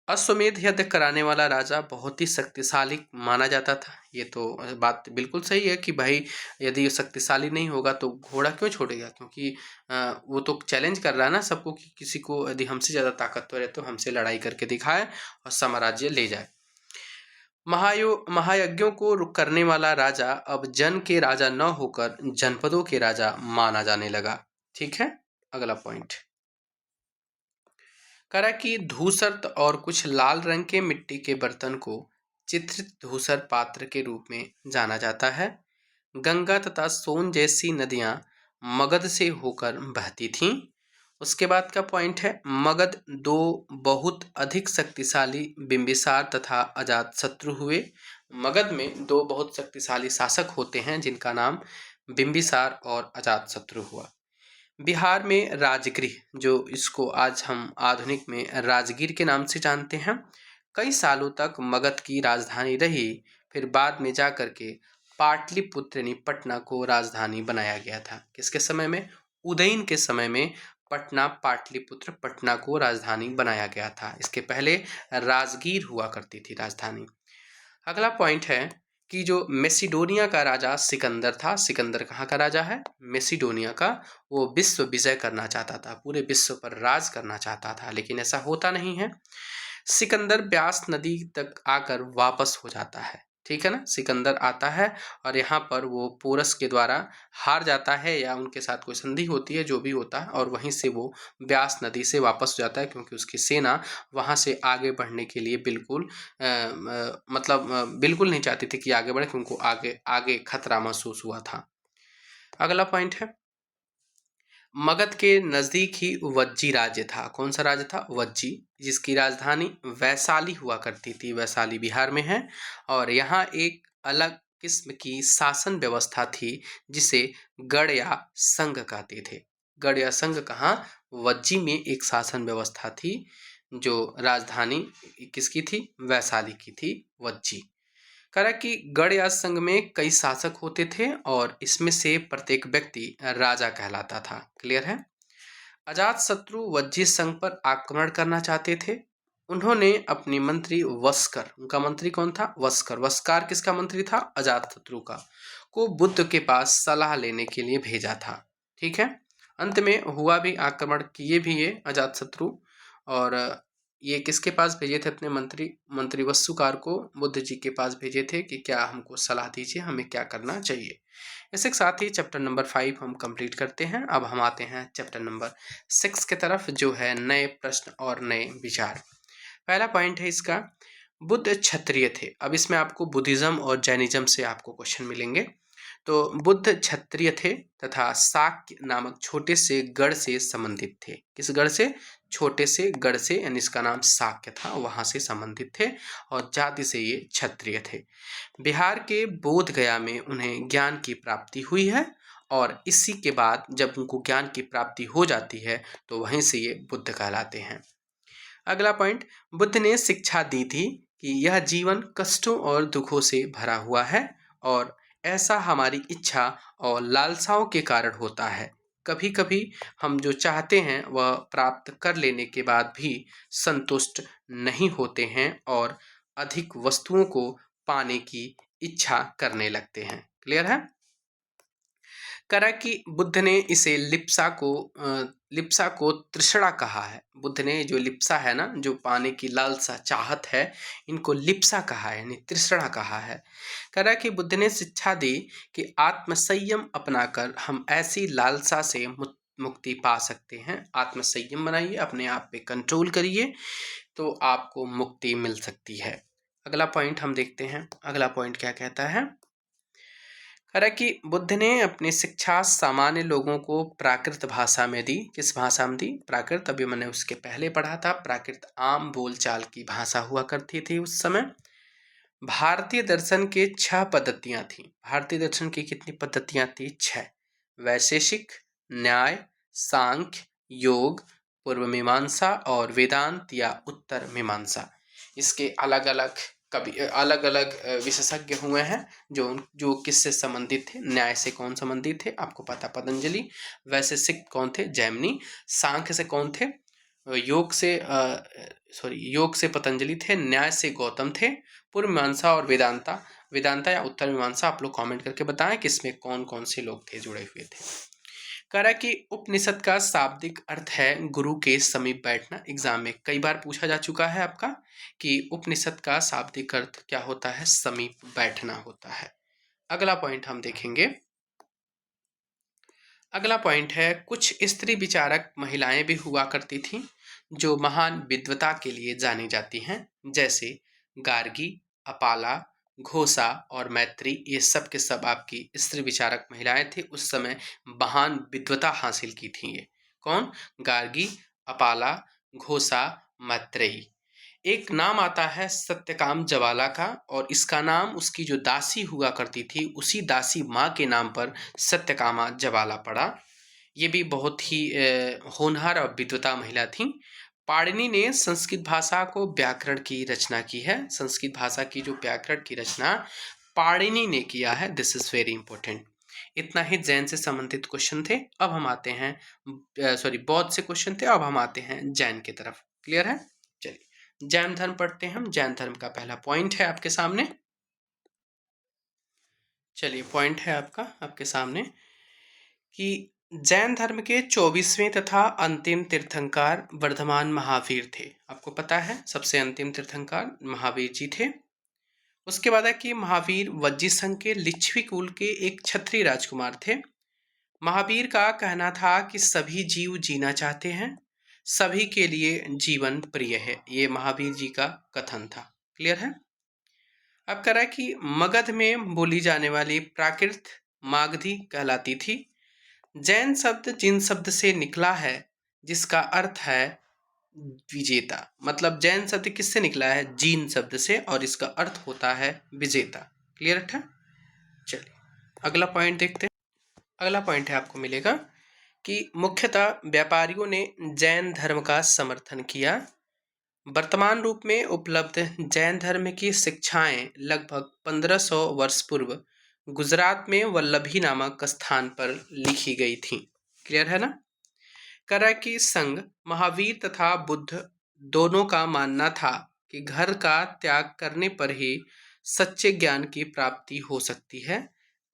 अश्वमेध यज्ञ कराने वाला राजा बहुत ही शक्तिशाली माना जाता था। ये तो बात बिल्कुल सही है कि भाई यदि ये शक्तिशाली नहीं होगा तो घोड़ा क्यों छोड़ेगा? क्योंकि वो तो चैलेंज कर रहा है ना सबको कि किसी को यदि हमसे ज़्यादा ताकतवर है तो हमसे लड़ाई करके दिखाए और साम्राज्य ले जाए। महायज्ञों को करने वाला राजा अब जन के राजा न होकर जनपदों के राजा माना जाने लगा। ठीक है? अगला पॉइंट करा कि धूसर और कुछ लाल रंग के मिट्टी के बर्तन को चित्रित धूसर पात्र के रूप में जाना जाता है। गंगा तथा सोन जैसी नदियां मगध से होकर बहती थीं। उसके बाद का पॉइंट है मगध दो बहुत अधिक शक्तिशाली बिंबिसार तथा अजातशत्रु हुए। मगध में दो बहुत शक्तिशाली शासक होते हैं जिनका नाम बिंबिसार और अजातशत्रु हुआ। बिहार में राजगृह, जो इसको आज हम आधुनिक में राजगीर के नाम से जानते हैं, कई सालों तक मगध की राजधानी रही। फिर बाद में जाकर के पाटलिपुत्र यानी पटना को राजधानी बनाया गया था। किसके समय में? उदयन के समय में पाटलिपुत्र पटना को राजधानी बनाया गया था। इसके पहले राजगीर हुआ करती थी राजधानी। अगला पॉइंट है कि जो मेसिडोनिया का राजा सिकंदर था, सिकंदर कहाँ का राजा है? मेसिडोनिया का। वो विश्व विजय करना चाहता था, पूरे विश्व पर राज करना चाहता था, लेकिन ऐसा होता नहीं है। सिकंदर ब्यास नदी तक आकर वापस हो जाता है। ठीक है ना? सिकंदर आता है और यहाँ पर वो पोरस के द्वारा हार जाता है या उनके साथ कोई संधि होती है, जो भी होता है, और वहीं से वो ब्यास नदी से वापस हो जाता है क्योंकि उसकी सेना वहाँ से आगे बढ़ने के लिए बिल्कुल बिल्कुल नहीं चाहती थी कि आगे बढ़े, क्योंकि उनको आगे आगे खतरा महसूस हुआ था। अगला पॉइंट है मगध के नजदीक ही वज्जी राज्य था। कौन सा राज्य था? वज्जी, जिसकी राजधानी वैशाली हुआ करती थी। वैशाली बिहार में है और यहाँ एक अलग किस्म की शासन व्यवस्था थी जिसे गढ़ या संघ कहते थे। गढ़ या संघ कहाँ? वज्जी में एक शासन व्यवस्था थी, जो राजधानी किसकी थी? वैशाली की थी, वज्जी। कह रहा कि गढ़ या संघ में कई शासक होते थे और इसमें से प्रत्येक व्यक्ति राजा कहलाता था। क्लियर है? अजातशत्रु वज्जी संघ पर आक्रमण करना चाहते थे। उन्होंने अपनी मंत्री वस्कर, उनका मंत्री कौन था? वस्कर। वस्कार किसका मंत्री था? अजातशत्रु का। को बुद्ध के पास सलाह लेने के लिए भेजा था। ठीक है, अंत में हुआ भी, आक्रमण किए भी ये अजातशत्रु। और ये किसके पास भेजे थे? अपने मंत्री वस्सुकार को बुद्ध जी के पास भेजे थे कि क्या हमको सलाह दीजिए, हमें क्या करना चाहिए। इसके साथ ही चैप्टर नंबर 5 हम कंप्लीट करते हैं। अब हम आते हैं चैप्टर नंबर 6 के तरफ, जो है नए प्रश्न और नए विचार। पहला पॉइंट है इसका, बुद्ध क्षत्रिय थे। अब इसमें आपको बुद्धिज्म और जैनिज्म से आपको क्वेश्चन मिलेंगे। तो बुद्ध क्षत्रिय थे तथा शाक्य नामक छोटे से गढ़ से संबंधित थे। किस गढ़ से? छोटे से गढ़ से, यानी इसका नाम शाक्य था, वहां से संबंधित थे और जाति से ये क्षत्रिय थे। बिहार के बोध गया में उन्हें ज्ञान की प्राप्ति हुई है और इसी के बाद जब उनको ज्ञान की प्राप्ति हो जाती है तो वहीं से ये बुद्ध कहलाते हैं। अगला पॉइंट, बुद्ध ने शिक्षा दी थी कि यह जीवन कष्टों और दुखों से भरा हुआ है और ऐसा हमारी इच्छा और लालसाओं के कारण होता है। कभी कभी हम जो चाहते हैं वह प्राप्त कर लेने के बाद भी संतुष्ट नहीं होते हैं और अधिक वस्तुओं को पाने की इच्छा करने लगते हैं। क्लियर है? करा कि बुद्ध ने इसे लिप्सा को तृष्णा कहा है। बुद्ध ने जो लिप्सा है ना, जो पाने की लालसा, चाहत है, इनको लिप्सा कहा है, यानी तृष्णा कहा है। करा कि बुद्ध ने शिक्षा दी कि आत्मसंयम अपनाकर हम ऐसी लालसा से मुक्ति पा सकते हैं। आत्मसंयम बनाइए, अपने आप पे कंट्रोल करिए, तो आपको मुक्ति मिल सकती है। अगला पॉइंट हम देखते हैं। अगला पॉइंट क्या कहता है? हालांकि बुद्ध ने अपनी शिक्षा सामान्य लोगों को प्राकृत भाषा में दी। किस भाषा में दी? प्राकृत। अभी मैंने उसके पहले पढ़ा था, प्राकृत आम बोलचाल की भाषा हुआ करती थी उस समय। भारतीय दर्शन के 6 पद्धतियां थी। भारतीय दर्शन की कितनी पद्धतियां थी? 6। वैशेषिक, न्याय, सांख्य, योग, पूर्व मीमांसा और वेदांत या उत्तर मीमांसा। इसके अलग अलग कभी अलग अलग विशेषज्ञ हुए हैं जो जो किससे संबंधित थे। न्याय से कौन संबंधित थे? आपको पता, पतंजलि। वैशेषिक कौन थे? जैमिनी। सांख्य से कौन थे? योग से पतंजलि थे। न्याय से गौतम थे। पूर्व मीमांसा और वेदांता या उत्तर मीमांसा, आप लोग कमेंट करके बताएं कि इसमें कौन कौन से लोग थे, जुड़े हुए थे। कह रहा है कि उपनिषद का शाब्दिक अर्थ है गुरु के समीप बैठना। एग्जाम में कई बार पूछा जा चुका है आपका कि उपनिषद का शाब्दिक अर्थ क्या होता है? समीप बैठना होता है। अगला पॉइंट हम देखेंगे। अगला पॉइंट है, कुछ स्त्री विचारक महिलाएं भी हुआ करती थीं जो महान विद्वता के लिए जानी जाती हैं, जैसे गार्गी, अपाला, घोषा और मैत्री। ये सब के सब आपकी स्त्री विचारक महिलाएं थी, उस समय महान विद्वता हासिल की थी ये। कौन? गार्गी, अपाला, घोषा, मैत्रेयी। एक नाम आता है सत्यकाम जवाला का, और इसका नाम उसकी जो दासी हुआ करती थी उसी दासी माँ के नाम पर सत्यकामा जवाला पड़ा। ये भी बहुत ही होनहार और विद्वता महिला थी। पाणिनि ने संस्कृत भाषा को व्याकरण की रचना की है। संस्कृत भाषा की जो व्याकरण की रचना पाणिनि ने किया है। This is very important. इतना ही जैन से संबंधित क्वेश्चन थे। अब हम आते हैं बौद्ध से क्वेश्चन थे, अब हम आते हैं जैन की तरफ। क्लियर है? चलिए जैन धर्म पढ़ते हैं हम। जैन धर्म का पहला पॉइंट है आपके सामने। चलिए पॉइंट है आपके सामने कि जैन धर्म के 24वें तथा अंतिम तीर्थंकर वर्धमान महावीर थे। आपको पता है सबसे अंतिम तीर्थंकर महावीर जी थे। उसके बाद है कि महावीर वज्जी संघ के लिच्छवी कुल के एक क्षत्रिय राजकुमार थे। महावीर का कहना था कि सभी जीव जीना चाहते हैं, सभी के लिए जीवन प्रिय है। ये महावीर जी का कथन था। क्लियर है? अब कह रहा है कि मगध में बोली जाने वाली प्राकृत मागधी कहलाती थी। जैन शब्द जिन शब्द से निकला है जिसका अर्थ है विजेता। मतलब जैन शब्द किससे निकला है? जीन शब्द से, और इसका अर्थ होता है विजेता। क्लियर है? चलिए अगला पॉइंट देखते हैं। अगला पॉइंट है आपको मिलेगा कि मुख्यतः व्यापारियों ने जैन धर्म का समर्थन किया। वर्तमान रूप में उपलब्ध जैन धर्म की शिक्षाएं लगभग 1500 वर्ष पूर्व गुजरात में वल्लभी नामक स्थान पर लिखी गई थीं। क्लियर है ना? कह रहा है कि संघ, महावीर तथा बुद्ध दोनों का मानना था कि घर का त्याग करने पर ही सच्चे ज्ञान की प्राप्ति हो सकती है।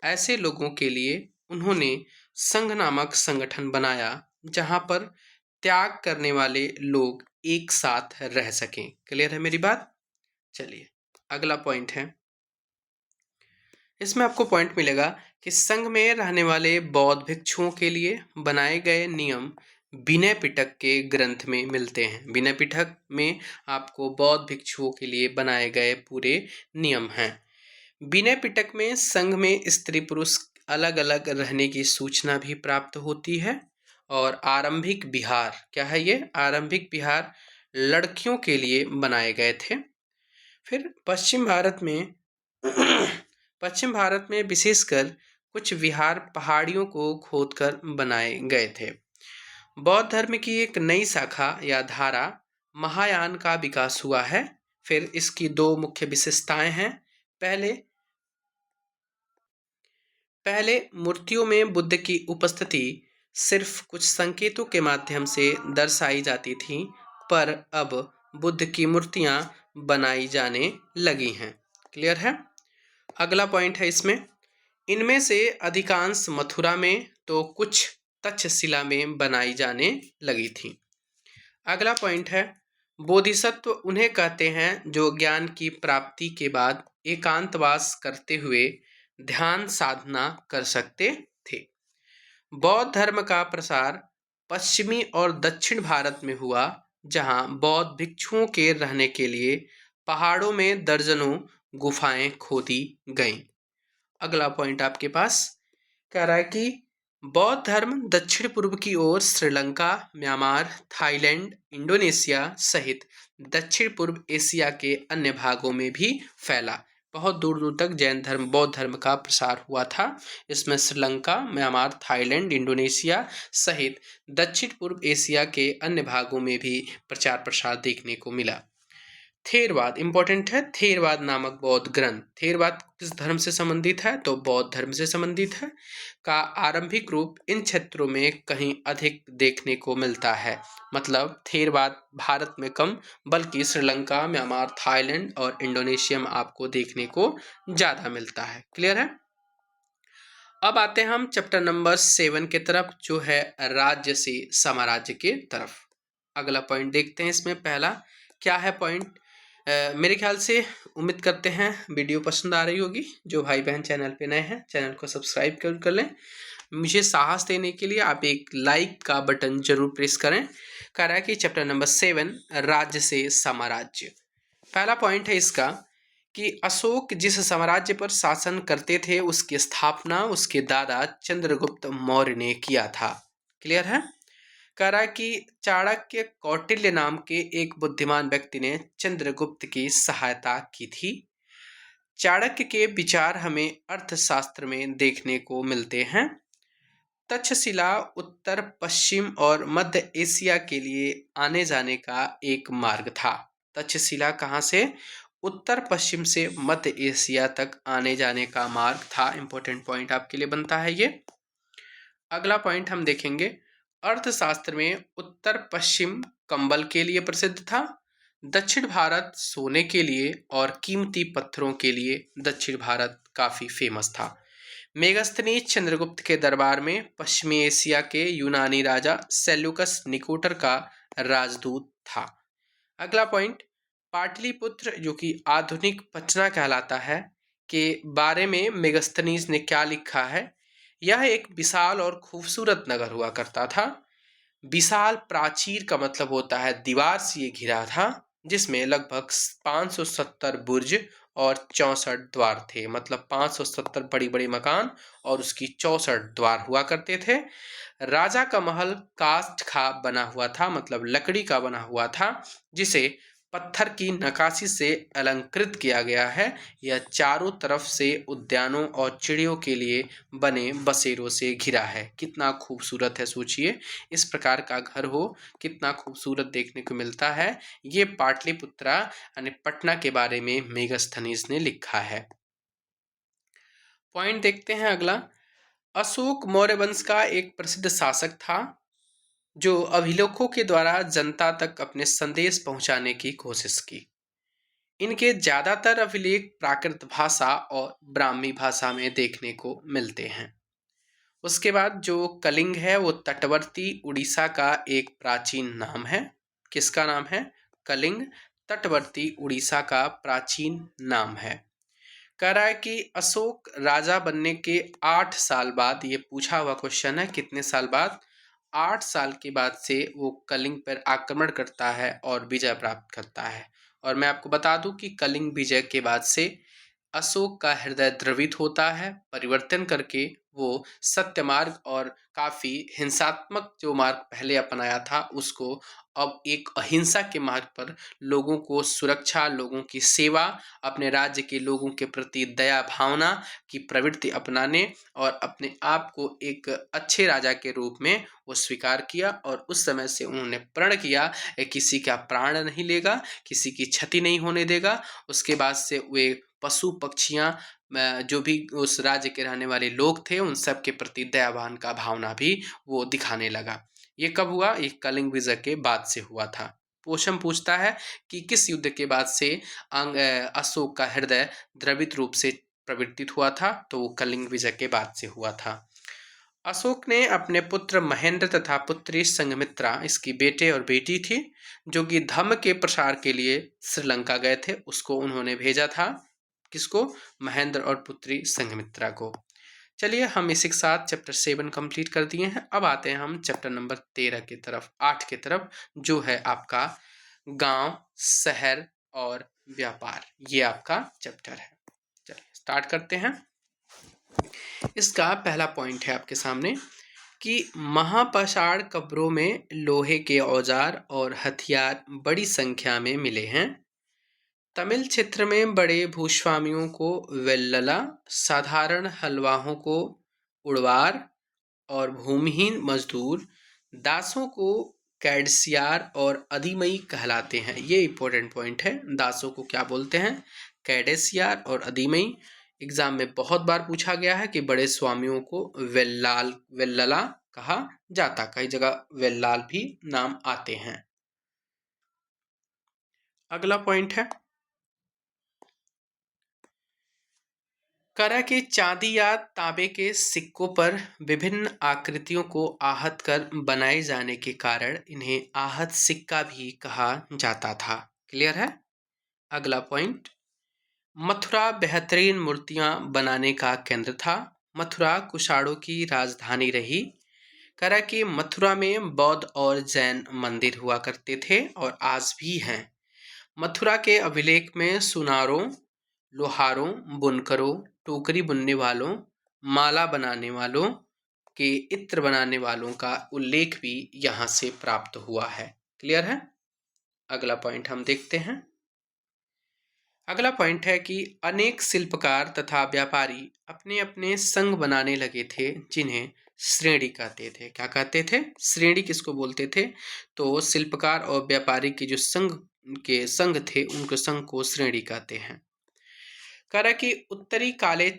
ऐसे लोगों के लिए उन्होंने संघ नामक संगठन बनाया जहां पर त्याग करने वाले लोग एक साथ रह सकें। क्लियर है मेरी बात? चलिए अगला पॉइंट है, इसमें आपको पॉइंट मिलेगा कि संघ में रहने वाले बौद्ध भिक्षुओं के लिए बनाए गए नियम विनय पिटक के ग्रंथ में मिलते हैं। विनय पिटक में आपको बौद्ध भिक्षुओं के लिए बनाए गए पूरे नियम हैं। विनय पिटक में संघ में स्त्री पुरुष अलग अलग रहने की सूचना भी प्राप्त होती है। और आरंभिक विहार क्या है? ये आरंभिक विहार लड़कियों के लिए बनाए गए थे। फिर पश्चिम भारत में विशेषकर कुछ विहार पहाड़ियों को खोदकर बनाए गए थे। बौद्ध धर्म की एक नई शाखा या धारा महायान का विकास हुआ है। फिर इसकी दो मुख्य विशेषताएं हैं। पहले मूर्तियों में बुद्ध की उपस्थिति सिर्फ कुछ संकेतों के माध्यम से दर्शाई जाती थी, पर अब बुद्ध की मूर्तियां बनाई जाने लगी हैं। क्लियर है? अगला पॉइंट है इसमें, इनमें से अधिकांश मथुरा में तो कुछ तक्षशिला में बनाई जाने लगी थी। अगला पॉइंट है, बोधिसत्व उन्हें कहते हैं जो ज्ञान की प्राप्ति के बाद एकांतवास करते हुए ध्यान साधना कर सकते थे। बौद्ध धर्म का प्रसार पश्चिमी और दक्षिण भारत में हुआ, जहां बौद्ध भिक्षुओं के रहने के लिए पहाड़ों में दर्जनों गुफाएं खोदी गईं। अगला पॉइंट आपके पास कह रहा है कि बौद्ध धर्म दक्षिण पूर्व की ओर श्रीलंका, म्यांमार, थाईलैंड, इंडोनेशिया सहित दक्षिण पूर्व एशिया के अन्य भागों में भी फैला। बहुत दूर दूर तक बौद्ध धर्म का प्रसार हुआ था। इसमें श्रीलंका, म्यांमार, थाईलैंड, इंडोनेशिया सहित दक्षिण पूर्व एशिया के अन्य भागों में भी प्रचार प्रसार देखने को मिला। थेरवाद इंपॉर्टेंट है। थेरवाद नामक बौद्ध ग्रंथ, थेरवाद किस धर्म से संबंधित है? तो बौद्ध धर्म से संबंधित है। का आरंभिक रूप इन क्षेत्रों में कहीं अधिक देखने को मिलता है। मतलब थेरवाद भारत में कम, बल्कि श्रीलंका, म्यांमार, थाईलैंड और इंडोनेशिया में आपको देखने को ज्यादा मिलता है। क्लियर है? अब आते हैं हम चैप्टर नंबर 7 के तरफ, जो है राज्य से साम्राज्य के तरफ। अगला पॉइंट देखते हैं। इसमें पहला क्या है पॉइंट? मेरे ख्याल से उम्मीद करते हैं वीडियो पसंद आ रही होगी। जो भाई बहन चैनल पे नए हैं, चैनल को सब्सक्राइब कर लें। मुझे साहस देने के लिए आप एक लाइक का बटन जरूर प्रेस करें। कह रहा है कि चैप्टर नंबर 7 राज्य से साम्राज्य। पहला पॉइंट है इसका कि अशोक जिस साम्राज्य पर शासन करते थे उसकी स्थापना उसके दादा चंद्रगुप्त मौर्य ने किया था। क्लियर है? कह रहा है कि चाणक्य कौटिल्य नाम के एक बुद्धिमान व्यक्ति ने चंद्रगुप्त की सहायता की थी। चाणक्य के विचार हमें अर्थशास्त्र में देखने को मिलते हैं। तक्षशिला उत्तर पश्चिम और मध्य एशिया के लिए आने जाने का एक मार्ग था। तक्षशिला कहाँ से? उत्तर पश्चिम से मध्य एशिया तक आने जाने का मार्ग था। इंपॉर्टेंट पॉइंट आपके लिए बनता है ये। अगला पॉइंट हम देखेंगे, अर्थशास्त्र में उत्तर पश्चिम कंबल के लिए प्रसिद्ध था, दक्षिण भारत सोने के लिए और कीमती पत्थरों के लिए दक्षिण भारत काफी फेमस था। मेगस्थनीज चंद्रगुप्त के दरबार में पश्चिमी एशिया के यूनानी राजा सेल्यूकस निकोटर का राजदूत था। अगला पॉइंट, पाटलिपुत्र जो कि आधुनिक पटना कहलाता है के बारे में मेगस्थनीज ने क्या लिखा है? यह एक विशाल और खूबसूरत नगर हुआ करता था। विशाल प्राचीर का मतलब होता है दीवार से ये घिरा था, जिसमें लगभग 570 बुर्ज और 64 द्वार थे। मतलब 570 बड़ी बड़ी मकान और उसकी 64 द्वार हुआ करते थे। राजा का महल काष्ठ का बना हुआ था, मतलब लकड़ी का बना हुआ था, जिसे पत्थर की नक्काशी से अलंकृत किया गया है। यह चारों तरफ से उद्यानों और चिड़ियों के लिए बने बसेरों से घिरा है। कितना खूबसूरत है, सोचिए, इस प्रकार का घर हो, कितना खूबसूरत देखने को मिलता है। ये पाटलिपुत्रा यानी पटना के बारे में मेगास्थनीज ने लिखा है। पॉइंट देखते हैं अगला। अशोक मौर्य वंश का एक प्रसिद्ध शासक था जो अभिलेखों के द्वारा जनता तक अपने संदेश पहुंचाने की कोशिश की। इनके ज्यादातर अभिलेख प्राकृत भाषा और ब्राह्मी भाषा में देखने को मिलते हैं। उसके बाद जो कलिंग है वो तटवर्ती उड़ीसा का एक प्राचीन नाम है। किसका नाम है? कलिंग तटवर्ती उड़ीसा का प्राचीन नाम है। कह रहा है कि अशोक राजा बनने के 8 साल बाद, ये पूछा हुआ क्वेश्चन है, कितने साल बाद? 8 साल के बाद से वो कलिंग पर आक्रमण करता है और विजय प्राप्त करता है। और मैं आपको बता दूं कि कलिंग विजय के बाद से अशोक का हृदय द्रवित होता है, परिवर्तन करके वो सत्य मार्ग और काफी हिंसात्मक जो मार्ग पहले अपनाया था उसको अब एक अहिंसा के मार्ग पर लोगों को सुरक्षा, लोगों की सेवा, अपने राज्य के लोगों के प्रति दया भावना की प्रवृत्ति अपनाने और अपने आप को एक अच्छे राजा के रूप में वो स्वीकार किया। और उस समय से उन्होंने प्रण किया कि किसी का प्राण नहीं लेगा, किसी की क्षति नहीं होने देगा। उसके बाद से वे पशु पक्षियां, जो भी उस राज्य के रहने वाले लोग थे, उन सब के प्रति दयावान का भावना भी वो दिखाने लगा। ये कब हुआ? ये कलिंग विजय के बाद से हुआ था। पोषम पूछता है कि किस युद्ध के बाद से अशोक का हृदय द्रवित रूप से प्रवर्तित हुआ था? तो वो कलिंग विजय के बाद से हुआ था। अशोक ने अपने पुत्र महेंद्र तथा पुत्री संघमित्रा, इसकी बेटे और बेटी थी, जो कि धर्म के प्रसार के लिए श्रीलंका गए थे, उसको उन्होंने भेजा था। किसको? महेंद्र और पुत्री संघमित्रा को। चलिए, हम इसी के साथ चैप्टर 7 कंप्लीट कर दिए हैं। अब आते हैं हम चैप्टर नंबर 13 की तरफ, 8 की तरफ, जो है आपका गांव, शहर और व्यापार। ये आपका चैप्टर है। चलिए स्टार्ट करते हैं। इसका पहला पॉइंट है आपके सामने कि महापाषाण कब्रों में लोहे के औजार और हथियार बड़ी संख्या में मिले हैं। तमिल क्षेत्र में बड़े भूस्वामियों को वेल्लला, साधारण हलवाहों को उड़वार और भूमिहीन मजदूर दासों को कैडसियार और अधिमई कहलाते हैं। ये इंपॉर्टेंट पॉइंट है। दासों को क्या बोलते हैं? कैडेसियार और अधिमई। एग्जाम में बहुत बार पूछा गया है कि बड़े स्वामियों को वेल्लला कहा जाता, कई जगह वेल्लाल भी नाम आते हैं। अगला पॉइंट है, करा के चांदी या तांबे के सिक्कों पर विभिन्न आकृतियों को आहत कर बनाए जाने के कारण इन्हें आहत सिक्का भी कहा जाता था। क्लियर है? अगला पॉइंट, मथुरा बेहतरीन मूर्तियां बनाने का केंद्र था। मथुरा कुषाणों की राजधानी रही। करा कि मथुरा में बौद्ध और जैन मंदिर हुआ करते थे और आज भी हैं। मथुरा के अभिलेख में सुनारों, लोहारों, बुनकरों, टोकरी बुनने वालों, माला बनाने वालों के इत्र बनाने वालों का उल्लेख भी यहाँ से प्राप्त हुआ है। क्लियर है? अगला पॉइंट हम देखते हैं। अगला पॉइंट है कि अनेक शिल्पकार तथा व्यापारी अपने अपने संघ बनाने लगे थे, जिन्हें श्रेणी कहते थे। क्या कहते थे? श्रेणी किसको बोलते थे? तो शिल्पकार और व्यापारी के जो संघ थे, उनको संघ को श्रेणी कहते हैं। कह रहा कि उत्तरी काले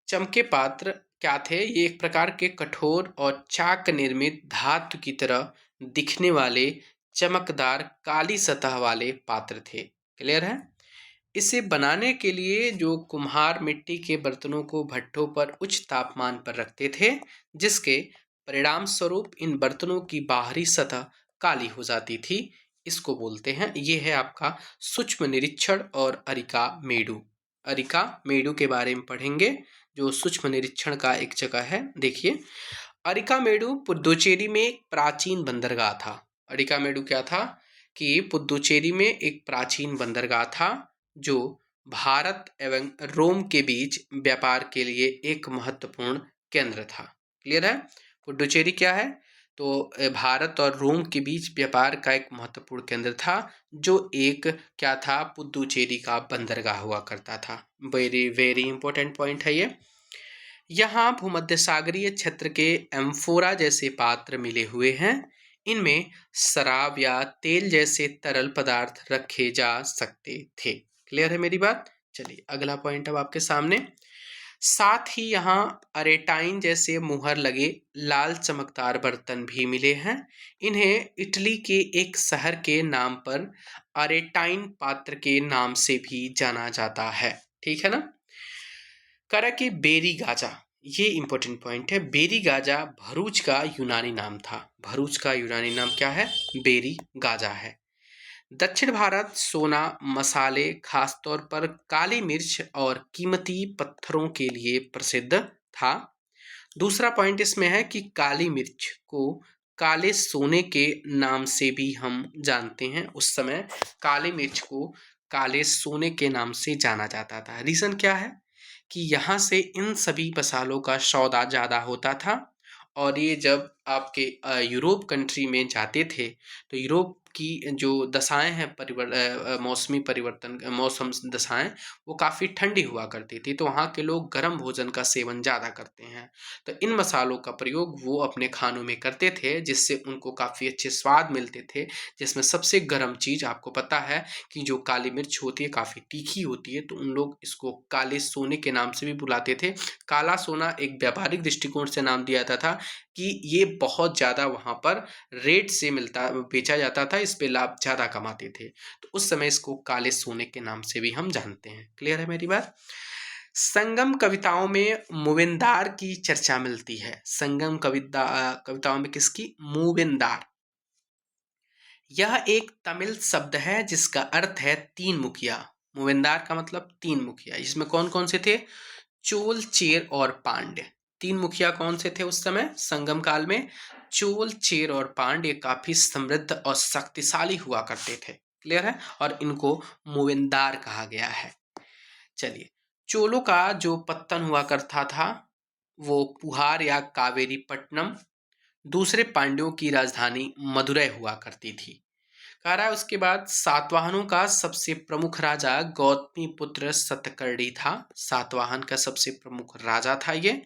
चमके पात्र क्या थे? ये एक प्रकार के कठोर और चाक निर्मित धातु की तरह दिखने वाले चमकदार काली सतह वाले पात्र थे। क्लियर है? इसे बनाने के लिए जो कुम्हार मिट्टी के बर्तनों को भट्ठों पर उच्च तापमान पर रखते थे, जिसके परिणाम स्वरूप इन बर्तनों की बाहरी सतह काली हो जाती थी। इसको बोलते हैं, ये है आपका सूक्ष्म निरीक्षण और अरिका मेडु। अरिका मेडु के बारे में पढ़ेंगे, जो सूक्ष्म निरीक्षण का एक जगह है। देखिए, अरिका मेडु पुदुचेरी में एक प्राचीन बंदरगाह था। अरिका मेडु क्या था? कि पुदुचेरी में एक प्राचीन बंदरगाह था जो भारत एवं रोम के बीच व्यापार के लिए एक महत्वपूर्ण केंद्र था। क्लियर है? पुडुचेरी क्या है? तो भारत और रोम के बीच व्यापार का एक महत्वपूर्ण केंद्र था, जो एक क्या था, पुद्दुचेरी का बंदरगाह हुआ करता था। वेरी वेरी इंपॉर्टेंट पॉइंट है ये। यहाँ भूमध्य सागरीय क्षेत्र के एम्फोरा जैसे पात्र मिले हुए हैं। इनमें शराब या तेल जैसे तरल पदार्थ रखे जा सकते थे। क्लियर है मेरी बात? चलिए अगला पॉइंट अब आपके सामने। साथ ही यहाँ अरेटाइन जैसे मुहर लगे लाल चमकदार बर्तन भी मिले हैं। इन्हें इटली के एक शहर के नाम पर अरेटाइन पात्र के नाम से भी जाना जाता है। ठीक है ना? करा के बेरी गाजा, ये इंपॉर्टेंट पॉइंट है। बेरी गाजा भरूच का यूनानी नाम था। भरूच का यूनानी नाम क्या है? बेरी गाजा है। दक्षिण भारत सोना, मसाले, खासतौर पर काली मिर्च और कीमती पत्थरों के लिए प्रसिद्ध था। दूसरा पॉइंट इसमें है कि काली मिर्च को काले सोने के नाम से भी हम जानते हैं। उस समय काली मिर्च को काले सोने के नाम से जाना जाता था। रीज़न क्या है? कि यहाँ से इन सभी मसालों का सौदा ज़्यादा होता था, और ये जब आपके यूरोप कंट्री में जाते थे तो यूरोप की जो दशाएं हैं, मौसमी परिवर्तन, मौसम दशाएं, वो काफ़ी ठंडी हुआ करती थी, तो वहाँ के लोग गर्म भोजन का सेवन ज़्यादा करते हैं। तो इन मसालों का प्रयोग वो अपने खानों में करते थे, जिससे उनको काफ़ी अच्छे स्वाद मिलते थे। जिसमें सबसे गर्म चीज़ आपको पता है कि जो काली मिर्च होती है काफ़ी तीखी होती है, तो उन लोग इसको काले सोने के नाम से भी बुलाते थे। काला सोना एक व्यापारिक दृष्टिकोण से नाम दिया जाता था कि ये बहुत ज़्यादा वहाँ पर रेट से बेचा जाता था, इस पे लाभ ज़्यादा कमाते थे, तो उस समय इसको काले सोने के नाम से भी हम जानते हैं। क्लियर है मेरी बात? संगम कविताओं में मूवेंदार की चर्चा मिलती है। संगम कविताओं में किसकी? मूवेंदार। यह एक तमिल शब्द है जिसका अर्थ है तीन मुखिया। मूवेंदार का मतलब तीन मुखिया। इसमें कौन कौन से थे? चोल, चेर और पांड्य। तीन मुखिया कौन से थे उस समय संगम काल में? चोल, चेर और पांड्य काफी समृद्ध और शक्तिशाली हुआ करते थे। क्लियर है? और इनको मूवेंदार कहा गया है। चलिए, चोलों का जो पत्तन हुआ करता था वो पुहार या कावेरी पट्टनम, दूसरे पांड्यों की राजधानी मदुरै हुआ करती थी। कह रहा है उसके बाद सातवाहनों का सबसे प्रमुख राजा गौतमी पुत्र सतकर्णी था। सातवाहन का सबसे प्रमुख राजा था ये।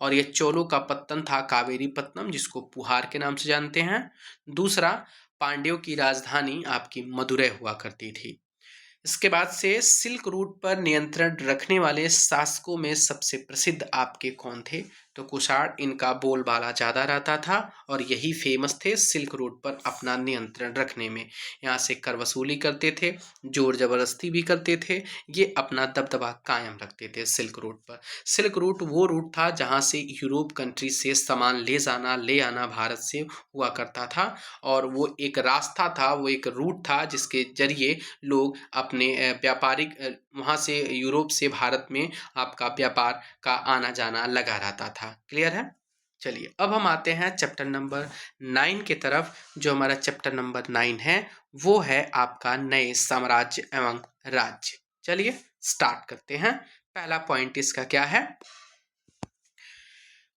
और ये चोलों का पत्तन था कावेरी पत्तनम, जिसको पुहार के नाम से जानते हैं। दूसरा, पांड्यों की राजधानी आपकी मदुरै हुआ करती थी। इसके बाद से सिल्क रूट पर नियंत्रण रखने वाले शासकों में सबसे प्रसिद्ध आपके कौन थे? तो कुषाण, इनका बोलबाला ज़्यादा रहता था और यही फेमस थे सिल्क रूट पर अपना नियंत्रण रखने में। यहाँ से कर वसूली करते थे, जोर जबरदस्ती भी करते थे, ये अपना दबदबा कायम रखते थे सिल्क रूट पर। सिल्क रूट वो रूट था जहाँ से यूरोप कंट्री से सामान ले आना भारत से हुआ करता था, और वो एक रास्ता था, वो एक रूट था जिसके जरिए लोग अपने व्यापारिक वहाँ से यूरोप से भारत में आपका व्यापार का आना जाना लगा रहता था। क्लियर है? चलिए अब हम आते हैं चैप्टर नंबर 9 की तरफ। जो हमारा चैप्टर नंबर 9 है वो है आपका नए साम्राज्य एवं राज्य। चलिए स्टार्ट करते हैं। पहला पॉइंट इसका क्या है?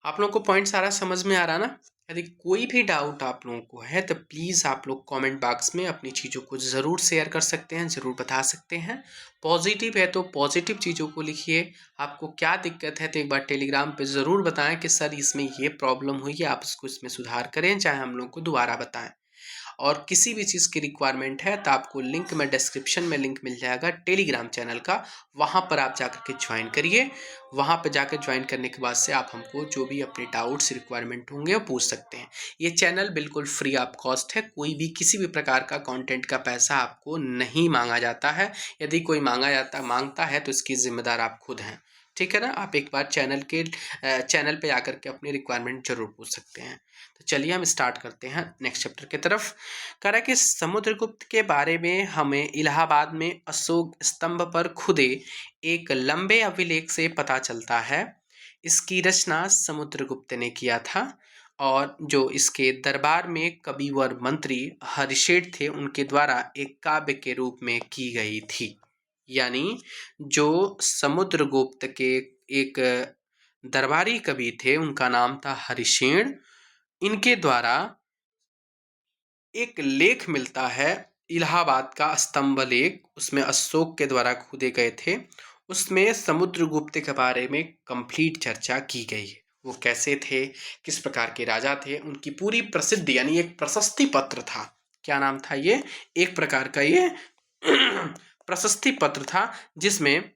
आप लोगों को पॉइंट सारा समझ में आ रहा ना? यदि कोई भी डाउट आप लोगों को है तो प्लीज़ आप लोग कमेंट बॉक्स में अपनी चीज़ों को ज़रूर शेयर कर सकते हैं, ज़रूर बता सकते हैं। पॉजिटिव है तो पॉजिटिव चीज़ों को लिखिए। आपको क्या दिक्कत है तो एक बार टेलीग्राम पे ज़रूर बताएं कि सर इसमें ये प्रॉब्लम हुई है, आप इसको इसमें सुधार करें, चाहे हम लोग को दोबारा बताएं। और किसी भी चीज़ की रिक्वायरमेंट है तो आपको लिंक में डिस्क्रिप्शन में लिंक मिल जाएगा टेलीग्राम चैनल का, वहाँ पर आप जाकर के ज्वाइन करिए। वहाँ पर जाकर ज्वाइन करने के बाद से आप हमको जो भी अपने डाउट्स रिक्वायरमेंट होंगे वो पूछ सकते हैं। ये चैनल बिल्कुल फ्री ऑफ कॉस्ट है, कोई भी किसी भी प्रकार का कंटेंट का पैसा आपको नहीं मांगा जाता है। यदि कोई मांगता है तो इसकी जिम्मेदार आप खुद हैं। ठीक है ना? आप एक बार चैनल पे आकर के अपनी रिक्वायरमेंट जरूर पूछ सकते हैं। तो चलिए हम स्टार्ट करते हैं नेक्स्ट चैप्टर की तरफ। कह रहा है कि समुद्रगुप्त के बारे में हमें इलाहाबाद में अशोक स्तंभ पर खुदे एक लंबे अभिलेख से पता चलता है। इसकी रचना समुद्रगुप्त ने किया था, और जो इसके दरबार में कविवर मंत्री हरिशेठ थे उनके द्वारा एक काव्य के रूप में की गई थी। यानी जो समुद्रगुप्त के एक दरबारी कवि थे उनका नाम था हरिशेण, इनके द्वारा एक लेख मिलता है, इलाहाबाद का स्तंभ लेख, उसमें अशोक के द्वारा खोदे गए थे। उसमें समुद्रगुप्त के बारे में कंप्लीट चर्चा की गई है। वो कैसे थे, किस प्रकार के राजा थे, उनकी पूरी प्रसिद्धि, यानी एक प्रशस्ति पत्र था। क्या नाम था ये? एक प्रकार का ये प्रशस्ति पत्र था, जिसमें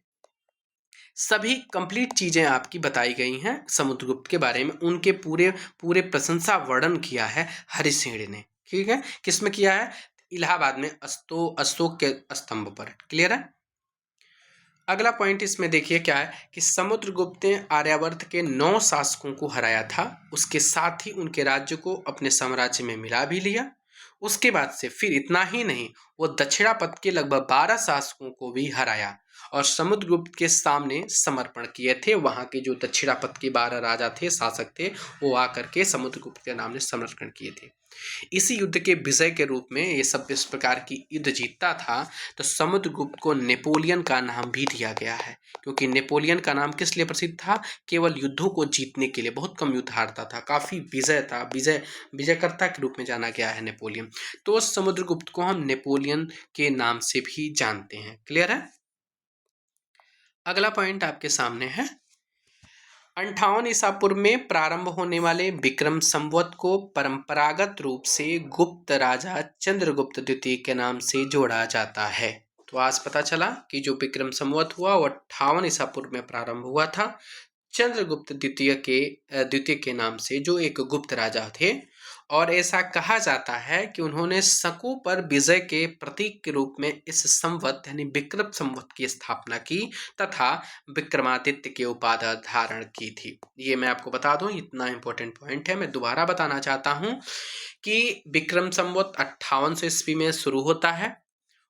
सभी कंप्लीट चीजें आपकी बताई गई हैं समुद्रगुप्त के बारे में। उनके पूरे पूरे प्रशंसा वर्णन किया है हरिसिंह ने। ठीक है, किसमें किया है? इलाहाबाद में अशोक के स्तंभ पर। क्लियर है? अगला पॉइंट इसमें देखिए क्या है कि समुद्रगुप्त ने आर्यावर्त के 9 शासकों को हराया था। उसके साथ ही उनके राज्य को अपने साम्राज्य में मिला भी लिया। उसके बाद से फिर इतना ही नहीं, वो दक्षिणापथ के लगभग 12 शासकों को भी हराया और समुद्रगुप्त के सामने समर्पण किए थे। वहां के जो दक्षिणापथ के 12 राजा थे, शासक थे, वो आकर के समुद्रगुप्त के नाम से समर्पण किए थे। इसी युद्ध के विजय के रूप में ये सब इस प्रकार की युद्ध जीतता था, तो समुद्रगुप्त को नेपोलियन का नाम भी दिया गया है। क्योंकि नेपोलियन का नाम किस लिए प्रसिद्ध था? केवल युद्धों को जीतने के लिए। बहुत कम युद्ध हारता था, काफी विजय था, विजयकर्ता के रूप में जाना गया है नेपोलियन। तो समुद्रगुप्त को हम नेपोलियन के नाम से भी जानते हैं। क्लियर है? अगला पॉइंट आपके सामने है, 58 ईसा पूर्व में प्रारंभ होने वाले विक्रम संवत को परंपरागत रूप से गुप्त राजा चंद्रगुप्त द्वितीय के नाम से जोड़ा जाता है। तो आज पता चला कि जो विक्रम संवत हुआ वो 58 ईसा पूर्व में प्रारंभ हुआ था चंद्रगुप्त द्वितीय के नाम से, जो एक गुप्त राजा थे। और ऐसा कहा जाता है कि उन्होंने शकों पर विजय के प्रतीक के रूप में इस संवत यानी विक्रम संवत की स्थापना की तथा विक्रमादित्य के उपाधि धारण की थी। ये मैं आपको बता दूं, इतना इंपॉर्टेंट पॉइंट है। मैं दोबारा बताना चाहता हूं कि विक्रम संवत 5800 ईस्वी में शुरू होता है।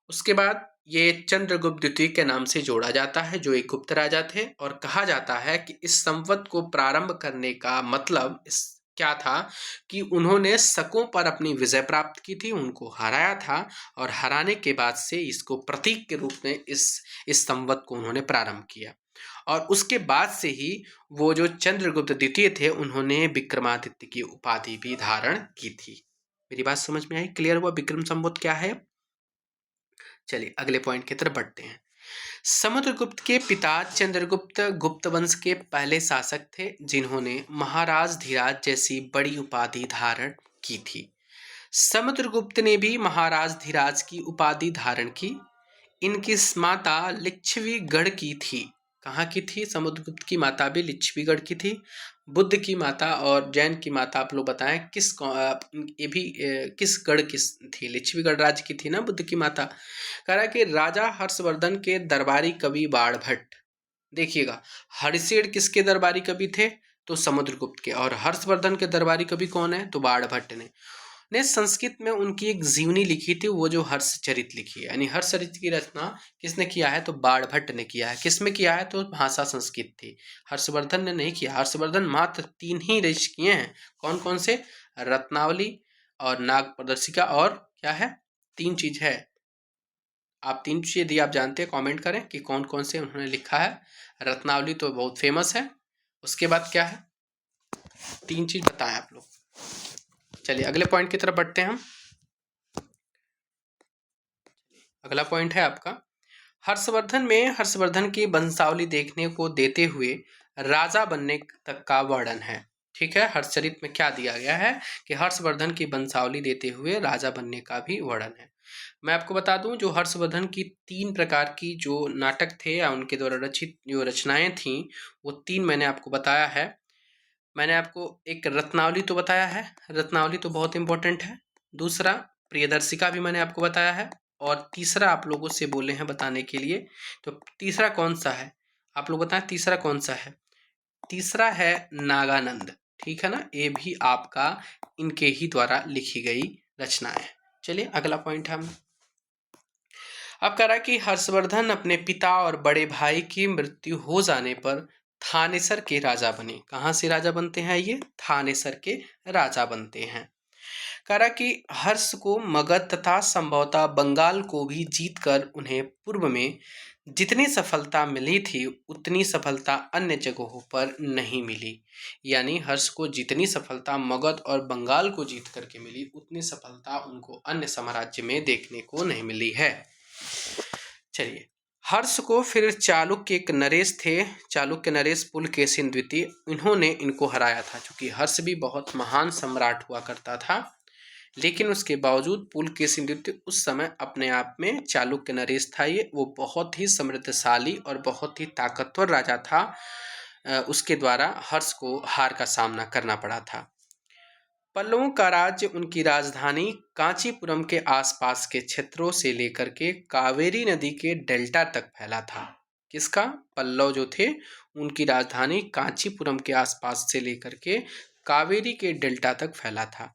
उसके बाद ये चंद्रगुप्त द्वितीय के नाम से जोड़ा जाता है, जो एक गुप्त राजा थे। और कहा जाता है कि इस संवत को प्रारंभ करने का मतलब इस क्या था कि उन्होंने शकों पर अपनी विजय प्राप्त की थी, उनको हराया था, और हराने के बाद से इसको प्रतीक के रूप में इस संवत को उन्होंने प्रारंभ किया। और उसके बाद से ही वो जो चंद्रगुप्त द्वितीय थे, उन्होंने विक्रमादित्य की उपाधि भी धारण की थी। मेरी बात समझ में आई? क्लियर हुआ विक्रम संवत क्या है? चलिए अगले पॉइंट की तरफ बढ़ते हैं। समुद्रगुप्त के पिता चंद्रगुप्त गुप्त वंश के पहले शासक थे, जिन्होंने महाराज धीराज जैसी बड़ी उपाधि धारण की थी। समुद्रगुप्त ने भी महाराज धीराज की उपाधि धारण की। इनकी माता लिच्छवीगढ़ की थी। कहाँ की थी? समुद्रगुप्त की माता भी लिच्छवीगढ़ की थी। बुद्ध की माता और जैन की माता आप लोग बताएं ये भी किस गढ़ की थी? लिच्छवीगढ़ राज्य की थी ना बुद्ध की माता। कह रहा है कि राजा हर्षवर्धन के दरबारी कवि बाणभट्ट, देखिएगा, हरिशेर किसके दरबारी कवि थे? तो समुद्रगुप्त के। और हर्षवर्धन के दरबारी कवि कौन है? तो बाणभट्ट ने संस्कृत में उनकी एक जीवनी लिखी थी, वो जो हर्षचरित लिखी है। यानी हर्षचरित की रचना किसने किया है? तो बाणभट्ट ने किया है। किसमें किया है? तो भाषा संस्कृत थी। हर्षवर्धन ने नहीं किया। हर्षवर्धन मात्र 3 ही रचित किए हैं। कौन कौन से? रत्नावली और नाग प्रदर्शिका, और क्या है? 3 चीज है। आप 3 चीज यदि आप जानते हैं कमेंट करें कि कौन कौन से उन्होंने लिखा है। रत्नावली तो बहुत फेमस है। उसके बाद क्या है? 3 चीज बताएं आप लोग। चलिए अगले पॉइंट की तरफ बढ़ते हैं हम। अगला पॉइंट है आपका, हर्षवर्धन की वंशावली देखने को देते हुए राजा बनने तक का वर्णन है। ठीक है, हर्षचरित में क्या दिया गया है कि हर्षवर्धन की वंशावली देते हुए राजा बनने का भी वर्णन है। मैं आपको बता दूं, जो हर्षवर्धन की 3 प्रकार की जो नाटक थे या उनके द्वारा रचित जो रचनाएं थीं, वो 3 मैंने आपको बताया है। मैंने आपको एक रत्नावली तो बताया है, रत्नावली तो बहुत इंपॉर्टेंट है। दूसरा प्रियदर्शिका भी मैंने आपको बताया है। और तीसरा आप लोगों से बोले हैं बताने के लिए, तो तीसरा कौन सा है? आप लोग बताएं तीसरा कौन सा है? तीसरा है नागानंद। ठीक है ना, ये भी आपका इनके ही द्वारा लिखी गई रचना है। चलिए अगला पॉइंट हम अब कह रहा है कि हर्षवर्धन अपने पिता और बड़े भाई की मृत्यु हो जाने पर थानेसर के राजा बने। कहाँ से राजा बनते हैं ये? थानेसर के राजा बनते हैं। कह रहा कि हर्ष को मगध तथा संभवतः बंगाल को भी जीतकर उन्हें पूर्व में जितनी सफलता मिली थी उतनी सफलता अन्य जगहों पर नहीं मिली। यानी हर्ष को जितनी सफलता मगध और बंगाल को जीत करके मिली उतनी सफलता उनको अन्य साम्राज्य में देखने को नहीं मिली है। चलिए, हर्ष को फिर चालुक्य एक नरेश थे, चालुक्य नरेश पुलकेशिन द्वितीय, इन्होंने इनको हराया था। क्योंकि हर्ष भी बहुत महान सम्राट हुआ करता था, लेकिन उसके बावजूद पुलकेशिन द्वितीय उस समय अपने आप में चालुक्य नरेश था, ये वो बहुत ही समृद्धशाली और बहुत ही ताकतवर राजा था। उसके द्वारा हर्ष को हार का सामना करना पड़ा था। पल्लवों का राज्य उनकी राजधानी कांचीपुरम के आसपास के क्षेत्रों से लेकर के कावेरी नदी के डेल्टा तक फैला था। किसका? पल्लव जो थे उनकी राजधानी कांचीपुरम के आसपास से लेकर के कावेरी के डेल्टा तक फैला था।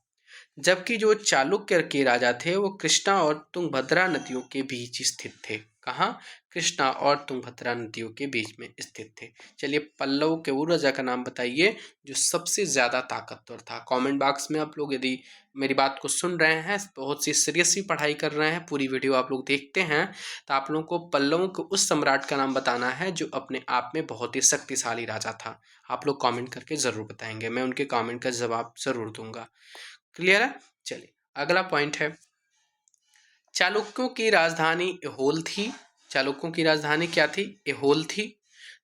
जबकि जो चालुक्य के राजा थे वो कृष्णा और तुंगभद्रा नदियों के बीच स्थित थे। कहाँ? कृष्णा और तुंगभद्रा नदियों के बीच में स्थित थे। चलिए, पल्लव के वो राजा का नाम बताइए जो सबसे ज्यादा ताकतवर था। कमेंट बॉक्स में आप लोग यदि मेरी बात को सुन रहे हैं, बहुत सी सीरियसली पढ़ाई कर रहे हैं, पूरी वीडियो आप लोग देखते हैं, तो आप लोगों को पल्लवों के उस सम्राट का नाम बताना है जो अपने आप में बहुत ही शक्तिशाली राजा था। आप लोग कमेंट करके जरूर बताएंगे, मैं उनके कमेंट का जवाब जरूर दूंगा। क्लियर है? चलिए, अगला पॉइंट है, चालुक्यों की राजधानी ऐहोल थी। चालुक्यों की राजधानी क्या थी? ऐहोल थी।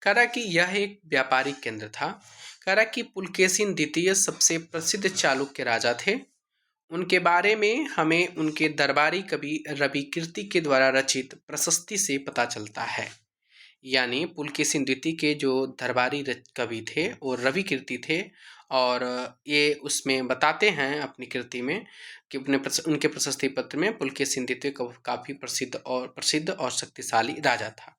कह रहा कि यह एक व्यापारिक केंद्र था। कह रहा कि पुलकेशिन द्वितीय सबसे प्रसिद्ध चालुक्य राजा थे। उनके बारे में हमें उनके दरबारी कवि रविकीर्ति के द्वारा रचित प्रशस्ति से पता चलता है। यानी पुलकेशिन द्वितीय के जो दरबारी कवि थे वो रविकीर्ति थे, और ये उसमें बताते हैं अपनी कृति में कि उनके प्रशस्ति पत्र में पुलकेशिन द्वितीय काफी प्रसिद्ध और शक्तिशाली राजा था।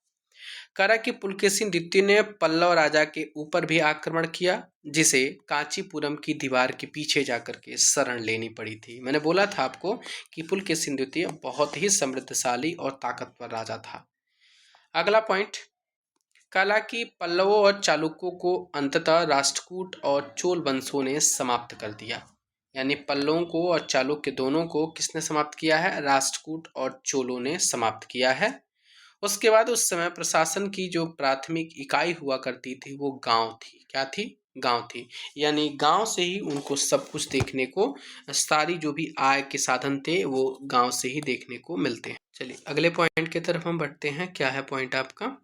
करा कि पुलकेशिन द्वितीय ने पल्लव राजा के ऊपर भी आक्रमण किया, जिसे कांचीपुरम की दीवार के पीछे जाकर के शरण लेनी पड़ी थी। मैंने बोला था आपको कि पुलकेशिन द्वितीय बहुत ही समृद्धशाली और ताकतवर राजा था। अगला पॉइंट, कला की पल्लवों और चालुक्यों को अंततः राष्ट्रकूट और चोल वंशों ने समाप्त कर दिया। यानी पल्लवों को और चालुक्य दोनों को किसने समाप्त किया है? राष्ट्रकूट और चोलों ने समाप्त किया है। उसके बाद उस समय प्रशासन की जो प्राथमिक इकाई हुआ करती थी वो गांव थी। क्या थी? गांव थी। यानी गांव से ही उनको सब कुछ देखने को, सारी जो भी आय के साधन थे वो गांव से ही देखने को मिलते हैं। चलिए, अगले पॉइंट की तरफ हम बढ़ते हैं। क्या है पॉइंट आपका?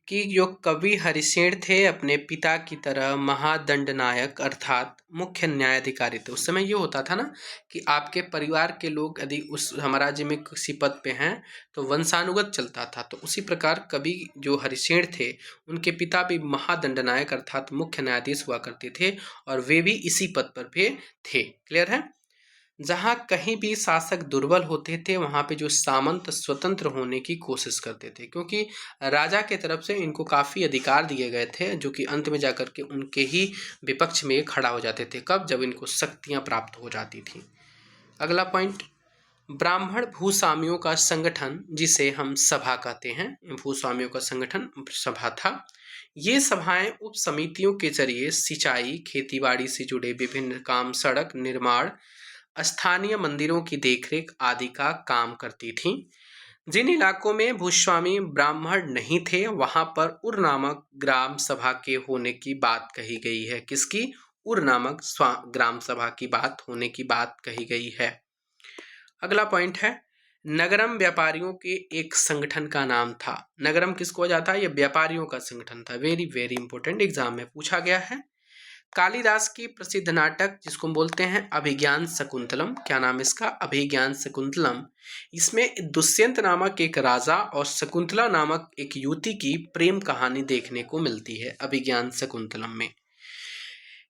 कि जो कवि हरिसेन थे अपने पिता की तरह महादंडनायक अर्थात मुख्य न्यायाधिकारी थे। उस समय ये होता था ना कि आपके परिवार के लोग यदि उस साम्राज्य में किसी पद पे हैं तो वंशानुगत चलता था। तो उसी प्रकार कवि जो हरिसेन थे उनके पिता भी महादंडनायक अर्थात मुख्य न्यायाधीश हुआ करते थे, और वे भी इसी पद पर भी थे। क्लियर है? जहाँ कहीं भी शासक दुर्बल होते थे वहाँ पे जो सामंत स्वतंत्र होने की कोशिश करते थे, क्योंकि राजा के तरफ से इनको काफ़ी अधिकार दिए गए थे जो कि अंत में जाकर के उनके ही विपक्ष में खड़ा हो जाते थे। कब? जब इनको शक्तियाँ प्राप्त हो जाती थी। अगला पॉइंट, ब्राह्मण भूस्वामियों का संगठन जिसे हम सभा कहते हैं, भूस्वामियों का संगठन सभा था। ये सभाएं उप समितियों के जरिए सिंचाई, खेतीबाड़ी से जुड़े विभिन्न काम, सड़क निर्माण, स्थानीय मंदिरों की देखरेख आदि का काम करती थीं। जिन इलाकों में भूस्वामी ब्राह्मण नहीं थे वहां पर उर नामक ग्राम सभा के होने की बात कही गई है। किसकी? उर नामक ग्राम सभा की बात होने की बात कही गई है। अगला पॉइंट है, नगरम व्यापारियों के एक संगठन का नाम था। नगरम किसको हो जाता है? ये व्यापारियों का संगठन था। वेरी वेरी इंपॉर्टेंट, एग्जाम में पूछा गया है। कालिदास की प्रसिद्ध नाटक जिसको हम बोलते हैं अभिज्ञान शकुंतलम, क्या नाम इसका? अभिज्ञान शकुंतलम। इसमें दुष्यंत नामक एक राजा और शकुंतला नामक एक युवती की प्रेम कहानी देखने को मिलती है अभिज्ञान शकुंतलम में।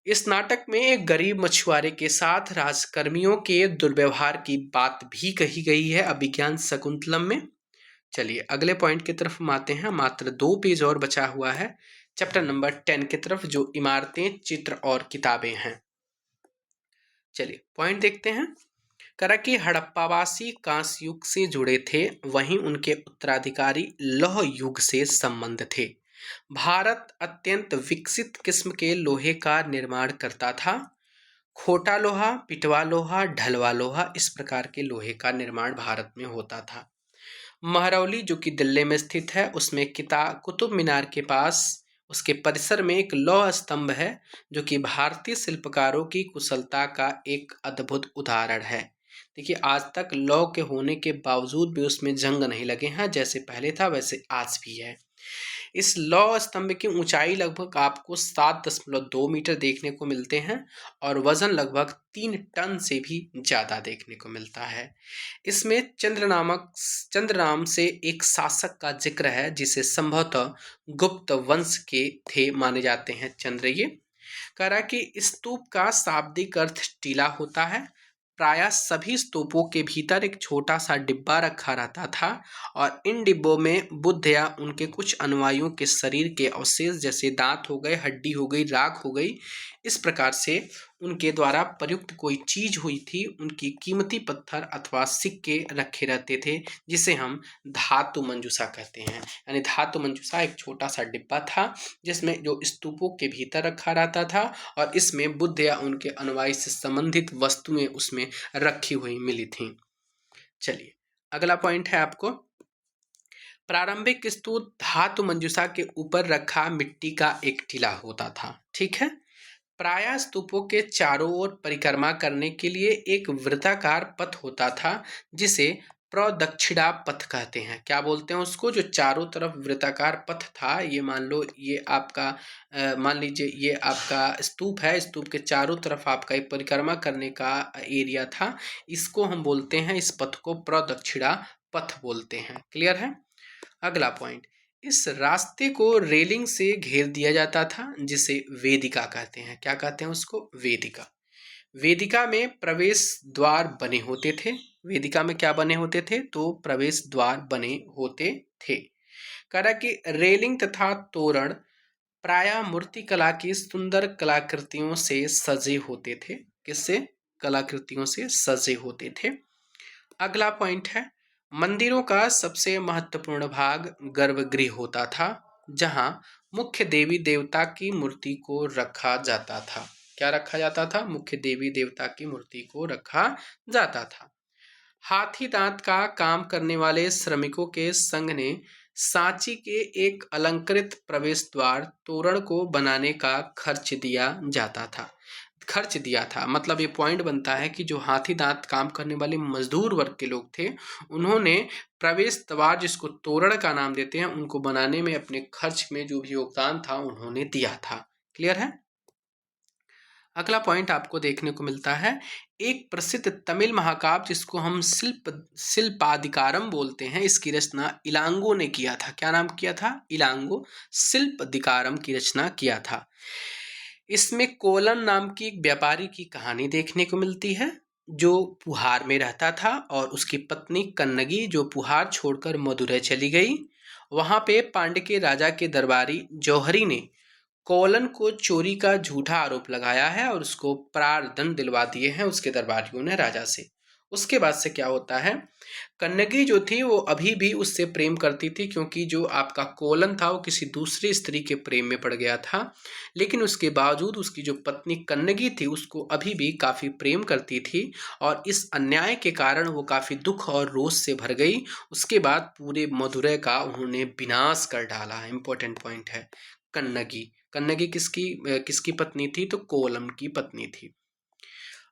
इस नाटक में एक गरीब मछुआरे के साथ राजकर्मियों के दुर्व्यवहार की बात भी कही गई है अभिज्ञान शकुंतलम में। चलिए, अगले पॉइंट की तरफ हम आते हैं। मात्र 2 पेज और बचा हुआ है चैप्टर नंबर 10 की तरफ, जो इमारतें, चित्र और किताबें हैं। चलिए, पॉइंट देखते हैं। करा कि हड़प्पावासी कांस्य युग से जुड़े थे, वहीं उनके उत्तराधिकारी लौह युग से संबंध थे। भारत अत्यंत विकसित किस्म के लोहे का निर्माण करता था। खोटा लोहा, पिटवा लोहा, ढलवा लोहा, इस प्रकार के लोहे का निर्माण भारत में होता था। महरौली जो कि दिल्ली में स्थित है, उसमें कुतुब मीनार के पास उसके परिसर में एक लौह स्तंभ है जो कि भारतीय शिल्पकारों की कुशलता का एक अद्भुत उदाहरण है। देखिए, आज तक लौह के होने के बावजूद भी उसमें जंग नहीं लगे हैं, जैसे पहले था वैसे आज भी है। इस लौह स्तंभ की ऊंचाई लगभग आपको 7.2 मीटर देखने को मिलते हैं और वजन लगभग 3 टन से भी ज्यादा देखने को मिलता है। इसमें चंद्र नाम से एक शासक का जिक्र है जिसे संभवतः गुप्त वंश के थे माने जाते हैं चंद्र ये। कह रहा है कि स्तूप का शाब्दिक अर्थ टीला होता है। प्रायः सभी स्तूपों के भीतर एक छोटा सा डिब्बा रखा रहता था और इन डिब्बों में बुद्ध या उनके कुछ अनुयायियों के शरीर के अवशेष जैसे दांत हो गए, हड्डी हो गई, राख हो गई, इस प्रकार से उनके द्वारा प्रयुक्त कोई चीज हुई थी, उनकी कीमती पत्थर अथवा सिक्के रखे रहते थे, जिसे हम धातु मंजूषा कहते हैं। यानी धातु मंजूषा एक छोटा सा डिब्बा था जिसमें जो स्तूपों के भीतर रखा रहता था और इसमें बुद्ध या उनके अनुयायी से संबंधित वस्तुएं उसमें रखी हुई मिली थी। चलिए, अगला पॉइंट है आपको, प्रारंभिक स्तूप धातु मंजूषा के ऊपर रखा मिट्टी का एक टीला होता था। ठीक है। प्रायः स्तूपों के चारों ओर परिक्रमा करने के लिए एक वृत्ताकार पथ होता था जिसे प्रदक्षिणा पथ कहते हैं। क्या बोलते हैं उसको? जो चारों तरफ वृत्ताकार पथ था, ये मान लो ये आपका मान लीजिए ये आपका स्तूप है, स्तूप के चारों तरफ आपका एक परिक्रमा करने का एरिया था, इसको हम बोलते हैं, इस पथ को प्रदक्षिणा पथ बोलते हैं। क्लियर है। अगला पॉइंट, इस रास्ते को रेलिंग से घेर दिया जाता था जिसे वेदिका कहते हैं। क्या कहते हैं उसको? वेदिका। वेदिका में प्रवेश द्वार बने होते थे। वेदिका में क्या बने होते थे? तो प्रवेश द्वार बने होते थे। कह रहा कि रेलिंग तथा तोरण प्रायः मूर्तिकला की सुंदर कलाकृतियों से सजे होते थे। किससे? कलाकृतियों से सजे होते थे। अगला पॉइंट है, मंदिरों का सबसे महत्वपूर्ण भाग गर्भगृह होता था जहां मुख्य देवी देवता की मूर्ति को रखा जाता था। क्या रखा जाता था? मुख्य देवी देवता की मूर्ति को रखा जाता था। हाथी दांत का काम करने वाले श्रमिकों के संघ ने सांची के एक अलंकृत प्रवेश द्वार तोरण को बनाने का खर्च दिया था। मतलब ये पॉइंट बनता है कि जो हाथी दांत काम करने वाले मजदूर वर्ग के लोग थे, उन्होंने प्रवेश द्वार जिसको तोरण का नाम देते हैं, उनको बनाने में अपने खर्च में जो भी योगदान था उन्होंने दिया था। क्लियर है। अगला पॉइंट आपको देखने को मिलता है, एक प्रसिद्ध तमिल महाकाव्य जिसको हम शिल्पाधिकारम बोलते हैं, इसकी रचना इलांगो ने किया था। क्या नाम किया था? इलांगो। शिल्पाधिकारम की रचना किया था। इसमें कोलन नाम की एक व्यापारी की कहानी देखने को मिलती है जो पुहार में रहता था और उसकी पत्नी कन्नगी जो पुहार छोड़कर मदुरै चली गई। वहां पे पांड्य के राजा के दरबारी जौहरी ने कोलन को चोरी का झूठा आरोप लगाया है और उसको प्राणदंड दिलवा दिए हैं उसके दरबारियों ने राजा से। उसके बाद से क्या होता है, कन्नगी जो थी वो अभी भी उससे प्रेम करती थी क्योंकि जो आपका कोलन था वो किसी दूसरी स्त्री के प्रेम में पड़ गया था, लेकिन उसके बावजूद उसकी जो पत्नी कन्नगी थी उसको अभी भी काफ़ी प्रेम करती थी और इस अन्याय के कारण वो काफ़ी दुख और रोष से भर गई। उसके बाद पूरे मदुरै का उन्होंने विनाश कर डाला। इंपॉर्टेंट पॉइंट है। कन्नगी कन्नगी किसकी पत्नी थी? तो कोलम की पत्नी थी।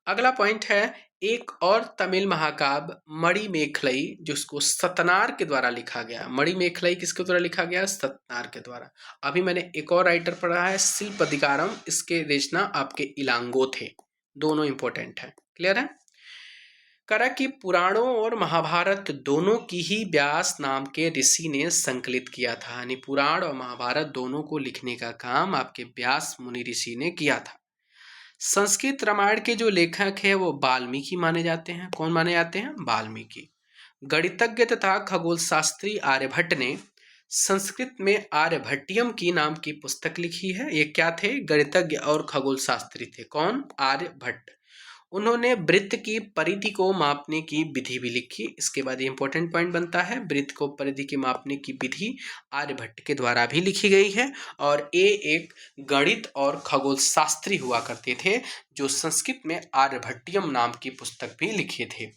अगला पॉइंट है, एक और तमिल महाकाव्य मणिमेखलई जिसको सतनार के द्वारा लिखा गया। मणिमेखलई किसके द्वारा लिखा गया? सतनार के द्वारा। अभी मैंने एक और राइटर पढ़ा है शिल्पाधिकारम, इसके रचना आपके इलांगो थे। दोनों इंपॉर्टेंट है। क्लियर है। करा कि पुराणों और महाभारत दोनों की ही व्यास नाम के ऋषि ने संकलित किया था। यानी पुराण और महाभारत दोनों को लिखने का काम आपके व्यास मुनि ऋषि ने किया था। संस्कृत रामायण के जो लेखक है वो वाल्मीकि माने जाते हैं। कौन माने जाते हैं? वाल्मीकि। गणितज्ञ तथा खगोल शास्त्री आर्यभट्ट ने संस्कृत में आर्यभट्टियम की नाम की पुस्तक लिखी है। ये क्या थे? गणितज्ञ और खगोल शास्त्री थे। कौन? आर्यभट्ट। उन्होंने वृत्त की परिधि को मापने की विधि भी लिखी। इसके बाद इंपॉर्टेंट पॉइंट बनता है, वृत्त को परिधि की मापने की विधि आर्यभट्ट के द्वारा भी लिखी गई है। और ये एक गणित और खगोल शास्त्री हुआ करते थे, जो संस्कृत में आर्यभट्टियम नाम की पुस्तक भी लिखे थे।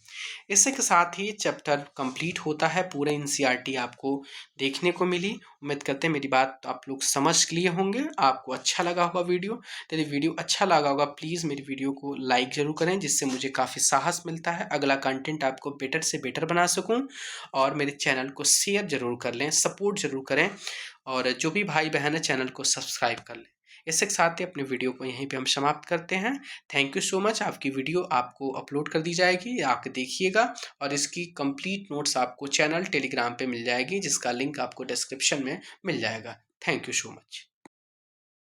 इसी के साथ ही चैप्टर कंप्लीट होता है। पूरे एनसीईआरटी आपको देखने को मिली। उम्मीद करते हैं मेरी बात आप लोग समझ लिए होंगे, आपको अच्छा लगा होगा वीडियो। यदि वीडियो अच्छा लगा होगा प्लीज़ मेरी वीडियो को लाइक ज़रूर करें, जिससे मुझे काफ़ी साहस मिलता है अगला कंटेंट आपको बेटर से बेटर बना सकूं। और मेरे चैनल को शेयर ज़रूर कर लें, सपोर्ट ज़रूर करें, और जो भी भाई बहन है चैनल को सब्सक्राइब कर लें। इसके साथ ही अपने वीडियो को यहीं पे हम समाप्त करते हैं। Thank you so much. आपकी वीडियो आपको अपलोड कर दी जाएगी, आके देखिएगा। और इसकी कंप्लीट नोट्स आपको चैनल टेलीग्राम पे मिल जाएगी, जिसका लिंक आपको डिस्क्रिप्शन में मिल जाएगा। Thank you so much.